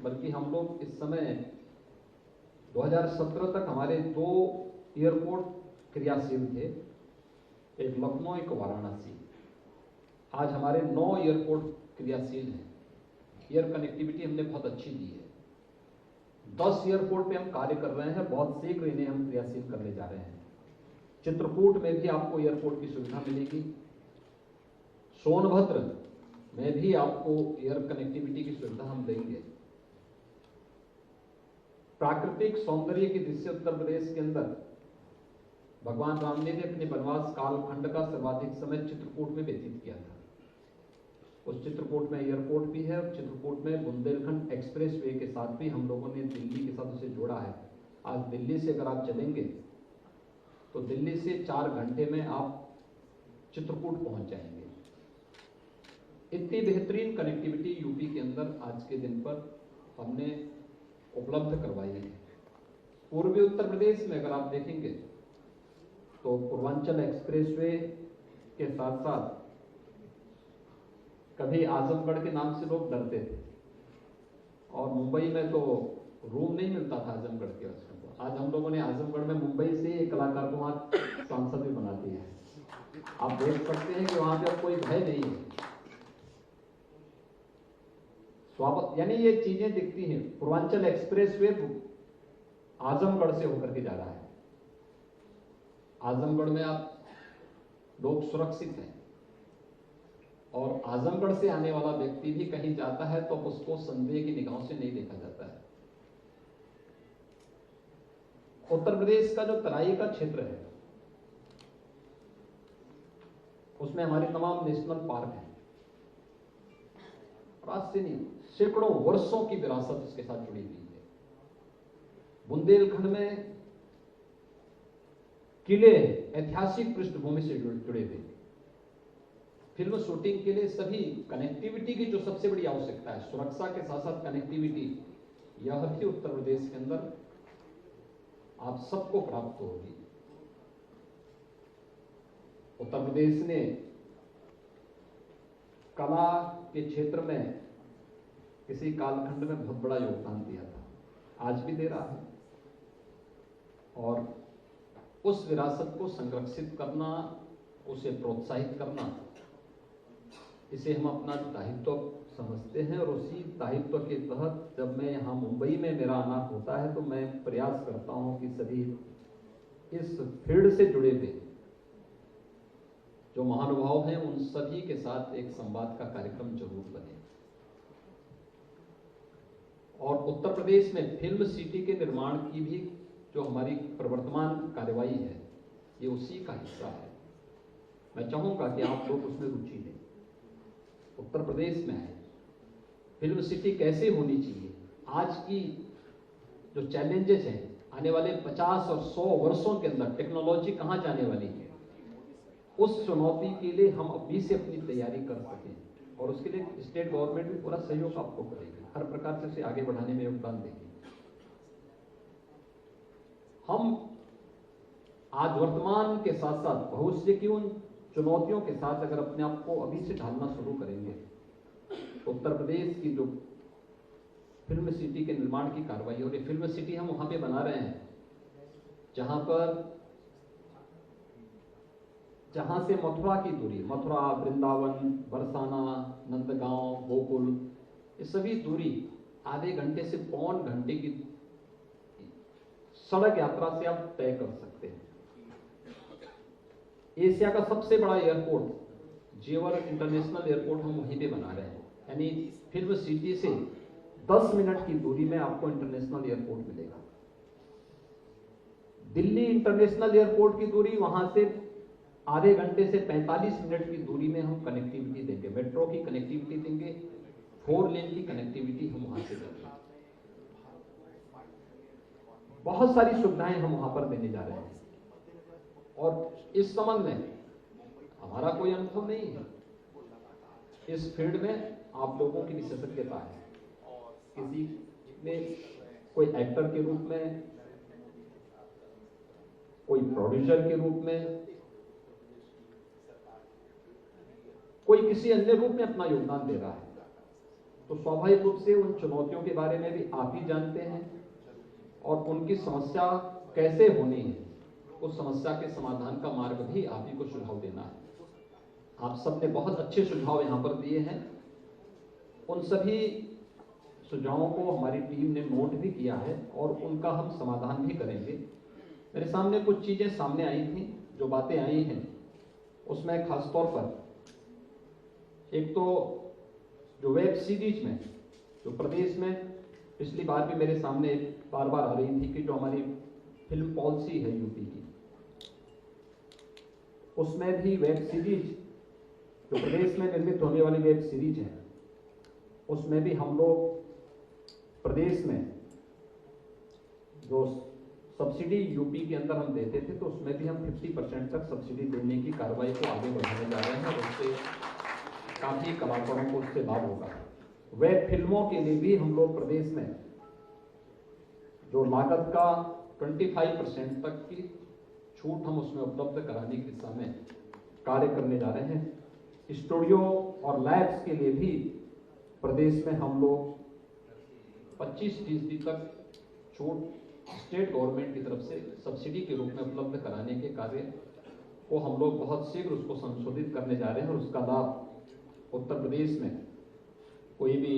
बल्कि हम लोग इस समय 2017 तक हमारे 2 एयरपोर्ट क्रियाशील थे, एक लखनऊ एक वाराणसी। आज हमारे 9 एयरपोर्ट क्रियाशील हैं। एयर कनेक्टिविटी हमने बहुत अच्छी दी है। 10 एयरपोर्ट पे हम कार्य कर रहे हैं, बहुत शीघ्र इन्हें हम क्रियाशील करने जा रहे हैं। चित्रकूट में भी आपको एयरपोर्ट की सुविधा मिलेगी। सोनभद्र में भी आपको एयर कनेक्टिविटी की सुविधा हम देंगे। प्राकृतिक सौंदर्य की दृष्टि उत्तर प्रदेश के अंदर भगवान राम ने अपने वनवास कालखंड का सर्वाधिक समय चित्रकूट में व्यतीत किया था। उस चित्रकूट में एयरपोर्ट भी है और चित्रकूट में बुंदेलखंड एक्सप्रेसवे के साथ भी हम लोगों ने दिल्ली के साथ उसे जोड़ा है। आज दिल्ली से अगर आप चलेंगे तो दिल्ली से 4 घंटे में आप चित्रकूट पहुंच जाएंगे। इतनी बेहतरीन कनेक्टिविटी यूपी के अंदर आज के दिन पर हमने उपलब्ध करवाई है। पूर्वी उत्तर प्रदेश में अगर आप देखेंगे तो पूर्वांचल एक्सप्रेसवे के साथ साथ कभी आजमगढ़ के नाम से लोग डरते थे और मुंबई में तो रूम नहीं मिलता था आजमगढ़ के बच्चों को। आज हम लोगों ने आजमगढ़ में मुंबई से एक कलाकार को वहां सांसद भी बना दिया है। आप देख सकते हैं कि वहां पे अब कोई भय नहीं है। स्वागत यानी ये चीजें दिखती हैं। पूर्वांचल एक्सप्रेसवे आजमगढ़ से होकर के जा रहा है। आजमगढ़ में आप लोग सुरक्षित हैं और आजमगढ़ से आने वाला व्यक्ति भी कहीं जाता है तो उसको संदेह की निगाहों से नहीं देखा जाता है। उत्तर प्रदेश का जो तराई का क्षेत्र है उसमें हमारे तमाम नेशनल पार्क हैं और आज से नहीं सैकड़ों वर्षों की विरासत इसके साथ जुड़ी हुई है। बुंदेलखंड में किले ऐतिहासिक पृष्ठभूमि से जुड़े हुए। फिल्म शूटिंग के लिए सभी कनेक्टिविटी की जो सबसे बड़ी आवश्यकता है, सुरक्षा के साथ साथ कनेक्टिविटी, यह भी उत्तर प्रदेश के अंदर आप सबको प्राप्त होगी। उत्तर प्रदेश ने कला के क्षेत्र में किसी कालखंड में बहुत बड़ा योगदान दिया था, आज भी दे रहा है। और उस विरासत को संरक्षित करना, उसे प्रोत्साहित करना, इसे हम अपना दायित्व समझते हैं। और उसी दायित्व के तहत जब मैं यहाँ मुंबई में मेरा आना होता है तो मैं प्रयास करता हूँ कि सभी इस फील्ड से जुड़े हुए जो महानुभाव हैं उन सभी के साथ एक संवाद का कार्यक्रम जरूर बने। और उत्तर प्रदेश में फिल्म सिटी के निर्माण की भी जो हमारी प्रवर्तमान कार्यवाही है ये उसी का हिस्सा है। मैं चाहूंगा कि आप लोग उसमें रुचि लें, उत्तर प्रदेश में है फिल्म सिटी कैसे होनी चाहिए। आज की जो चैलेंजेस हैं आने वाले 50 और 100 वर्षों के अंदर टेक्नोलॉजी कहाँ जाने वाली है, उस चुनौती के लिए हम अभी से अपनी तैयारी कर सकें और उसके लिए स्टेट गवर्नमेंट भी पूरा सहयोग आपको करेगी, हर प्रकार से उसे आगे बढ़ाने में योगदान देगी। हम आज वर्तमान के साथ साथ भविष्य की उन चुनौतियों के साथ अगर अपने आप को अभी से ढालना शुरू करेंगे तो उत्तर प्रदेश की जो फिल्म सिटी के निर्माण की कार्रवाई और ये फिल्म सिटी हम वहां पे बना रहे हैं जहां से मथुरा की दूरी, मथुरा, वृंदावन, बरसाना, नंदगांव, गोकुल, ये सभी दूरी आधे घंटे से पौन घंटे की सड़क यात्रा से आप तय कर सकते हैं। एशिया का सबसे बड़ा एयरपोर्ट जेवर इंटरनेशनल एयरपोर्ट हम वहीं पे बना रहे हैं। यानी फिल्म सिटी से 10 मिनट की दूरी में आपको इंटरनेशनल एयरपोर्ट मिलेगा। दिल्ली इंटरनेशनल एयरपोर्ट की दूरी वहां से आधे घंटे से 45 मिनट की दूरी में हम कनेक्टिविटी देंगे, मेट्रो की कनेक्टिविटी देंगे, 4 लेन की कनेक्टिविटी हम वहां से देंगे। बहुत सारी सुविधाएं हम वहां पर देने जा रहे हैं और इस संबंध में हमारा कोई अनुभव नहीं है। इस फील्ड में आप लोगों की विशेषज्ञता है। किसी में कोई एक्टर के रूप में, कोई प्रोड्यूसर के रूप में, कोई किसी अन्य रूप में अपना योगदान दे रहा है। तो स्वाभाविक रूप से उन चुनौतियों के बारे में भी आप ही जानते हैं और उनकी समस्या कैसे होनी है, उस समस्या के समाधान का मार्ग भी आप ही को सुझाव देना है। आप सबने बहुत अच्छे सुझाव यहाँ पर दिए हैं। उन सभी सुझावों को हमारी टीम ने नोट भी किया है और उनका हम समाधान भी करेंगे। मेरे सामने कुछ चीज़ें सामने आई थी, जो बातें आई हैं उसमें खासतौर पर एक तो जो वेब सीरीज में जो प्रदेश में पिछली बार भी मेरे सामने बार बार आ रही थी कि जो हमारी फिल्म पॉलिसी है यूपी की, उसमें भी वेब सीरीज जो प्रदेश में निर्मित होने वाली वेब सीरीज है उसमें भी हम लोग प्रदेश में जो सब्सिडी यूपी के अंदर हम देते थे तो उसमें भी हम 50% तक सब्सिडी देने की कार्रवाई को आगे बढ़ाने जा रहे हैं और उससे काफ़ी कलाकारों को उससे लाभ होगा। वेब फिल्मों के लिए भी हम लोग प्रदेश में जो लागत का 25% तक की छूट हम उसमें उपलब्ध कराने की दिशा में कार्य करने जा रहे हैं। स्टूडियो और लैब्स के लिए भी प्रदेश में हम लोग 25% तक छूट स्टेट गवर्नमेंट की तरफ से सब्सिडी के रूप में उपलब्ध कराने के कार्य को हम लोग बहुत शीघ्र उसको संशोधित करने जा रहे हैं और उसका लाभ उत्तर प्रदेश में कोई भी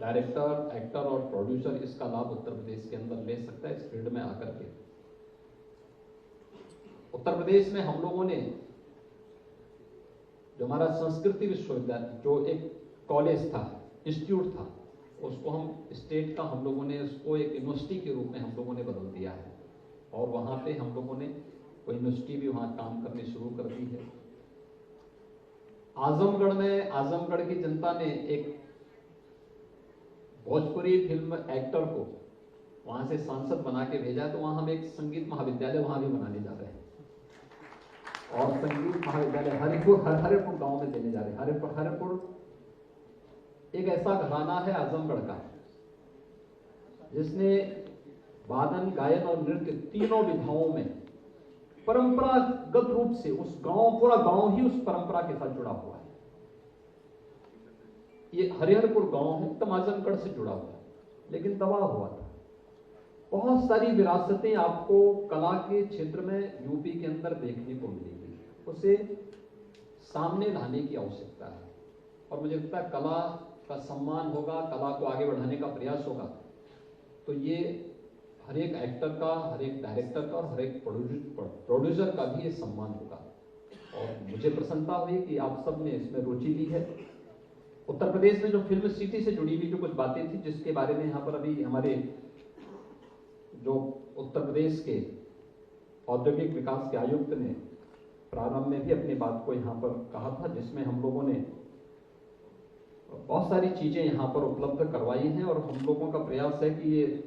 डायरेक्टर, एक्टर और प्रोड्यूसर इसका लाभ उत्तर प्रदेश के अंदर ले सकता है इस फील्ड में आकर के। उत्तर प्रदेश में हम लोगों ने जो हमारा संस्कृति विश्वविद्यालय जो एक कॉलेज था, इंस्टीट्यूट था, उसको हम स्टेट का हम लोगों ने उसको एक यूनिवर्सिटी के रूप में हम लोगों ने बदल दिया है और वहाँ पे हम लोगों ने कोई यूनिवर्सिटी भी वहाँ काम करनी शुरू कर दी है। आजमगढ़ में आजमगढ़ की जनता ने एक भोजपुरी फिल्म एक्टर को वहाँ से सांसद बना के भेजा है, तो वहाँ हम एक संगीत महाविद्यालय वहाँ भी बनाने जा रहे हैं और संगीत महाविद्यालय हरिपुर गांव में देने जा रहे हैं। हरिपुर एक ऐसा घराना है आजमगढ़ का जिसने वादन, गायन और नृत्य तीनों विधाओं में परंपरागत रूप से उस गांव, पूरा गांव ही उस परंपरा के साथ जुड़ा हुआ है। ये हरिहरपुर गांव है, तब आजमगढ़ से जुड़ा हुआ है, लेकिन दबा हुआ था। बहुत सारी विरासतें आपको कला के क्षेत्र में यूपी के अंदर देखने को मिलेगी, उसे सामने लाने की आवश्यकता है और मुझे लगता है कला का सम्मान होगा, कला को आगे बढ़ाने का प्रयास होगा, तो ये हर एक एक्टर का, हर एक डायरेक्टर का और हर एक प्रोड्यूसर का भी ये सम्मान होगा। और मुझे प्रसन्नता हुई कि आप सब ने इसमें रुचि ली है। उत्तर प्रदेश में जो फिल्म सिटी से जुड़ी हुई जो कुछ बातें थी, जिसके बारे में यहाँ पर अभी हमारे जो उत्तर प्रदेश के औद्योगिक विकास के आयुक्त ने प्रारंभ में भी अपनी बात को यहाँ पर कहा था, जिसमें हम लोगों ने बहुत सारी चीजें यहाँ पर उपलब्ध करवाई हैं और हम लोगों का प्रयास है कि ये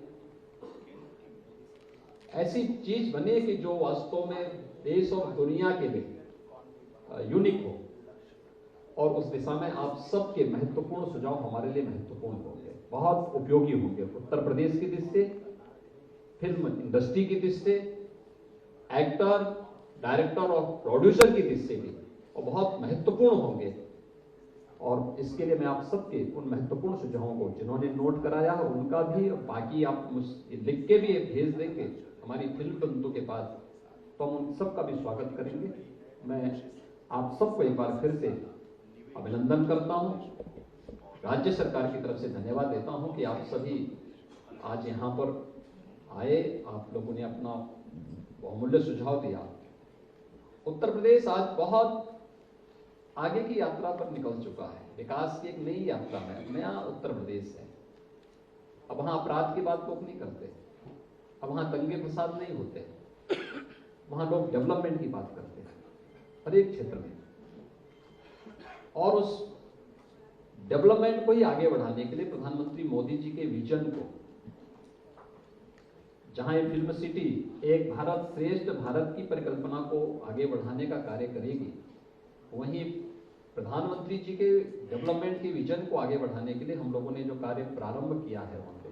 ऐसी चीज बने कि जो वास्तव में देश और दुनिया के लिए यूनिक हो और उस दिशा में आप सबके महत्वपूर्ण सुझाव हमारे लिए महत्वपूर्ण होंगे, बहुत उपयोगी होंगे। उत्तर प्रदेश की दृष्टि से, फिल्म इंडस्ट्री की दृष्टि से, एक्टर, डायरेक्टर और प्रोड्यूसर की दृष्टि से भी और बहुत महत्वपूर्ण होंगे। और इसके लिए मैं आप सबके उन महत्वपूर्ण सुझावों को जिन्होंने नोट कराया है उनका भी, बाकी आप मुझे लिख के भी भेज देंगे हमारी फिल्म बंधु के पास, तो हम उन सबका भी स्वागत करेंगे। मैं आप सबको एक बार फिर से अभिनंदन करता हूँ, राज्य सरकार की तरफ से धन्यवाद देता हूँ कि आप सभी आज यहाँ पर आए, आप लोगों ने अपना बहुमूल्य सुझाव दिया। उत्तर प्रदेश आज बहुत आगे की यात्रा पर निकल चुका है, विकास की एक नई यात्रा में नया उत्तर प्रदेश है। अब वहाँ अपराध की बात लोग नहीं करते, अब वहाँ दंगे फसाद नहीं होते, वहाँ लोग डेवलपमेंट की बात करते हैं हर एक क्षेत्र में। और उस डेवलपमेंट को ही आगे बढ़ाने के लिए प्रधानमंत्री मोदी जी के विजन को, जहां ये फिल्म सिटी एक भारत श्रेष्ठ भारत की परिकल्पना को आगे बढ़ाने का कार्य करेगी, वहीं प्रधानमंत्री जी के डेवलपमेंट के विजन को आगे बढ़ाने के लिए हम लोगों ने जो कार्य प्रारंभ किया है वहाँ पे,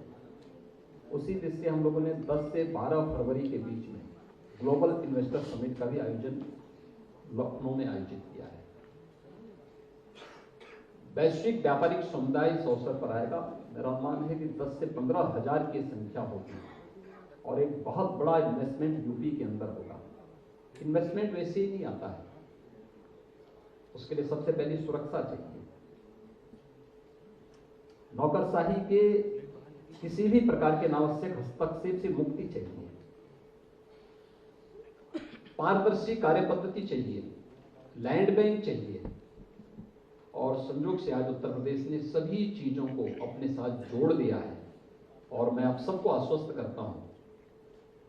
उसी दृष्टि हम लोगों ने 10 से 12 फरवरी के बीच में ग्लोबल इन्वेस्टर समिट का भी आयोजन लखनऊ में आयोजित किया है। वैश्विक व्यापारिक समुदाय इस अवसर पर आएगा। मेरा अनुमान है कि 10 से 15 हजार की संख्या होगी और एक बहुत बड़ा इन्वेस्टमेंट यूपी के अंदर होगा। इन्वेस्टमेंट वैसे ही नहीं आता है, उसके लिए सबसे पहले सुरक्षा चाहिए। नौकरशाही के किसी भी प्रकार के अनावश्यक हस्तक्षेप से मुक्ति चाहिए। पारदर्शी कार्य पद्धति चाहिए, लैंड बैंक चाहिए और संयोग से आज उत्तर प्रदेश ने सभी चीजों को अपने साथ जोड़ दिया है। और मैं आप सबको आश्वस्त करता हूं,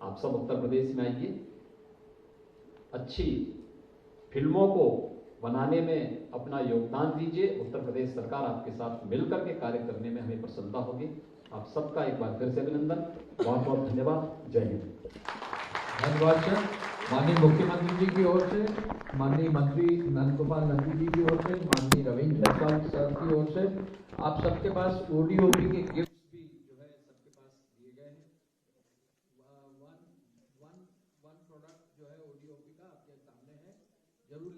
आप सब उत्तर प्रदेश में आइए, अच्छी फिल्मों को बनाने में अपना योगदान दीजिए। उत्तर प्रदेश सरकार आपके साथ मिलकर के कार्य करने में हमें प्रसन्नता होगी। आप सबका एक बार फिर से अभिनंदन, बहुत बहुत धन्यवाद। जय हिंद। धन्यवाद सर। माननीय मुख्यमंत्री जी की ओर से, माननीय मंत्री नंद गोपाल नंदी जी की ओर से, माननीय रविंद्र जायसवाल सर की ओर से आप सबके पास ODOP के गिफ्ट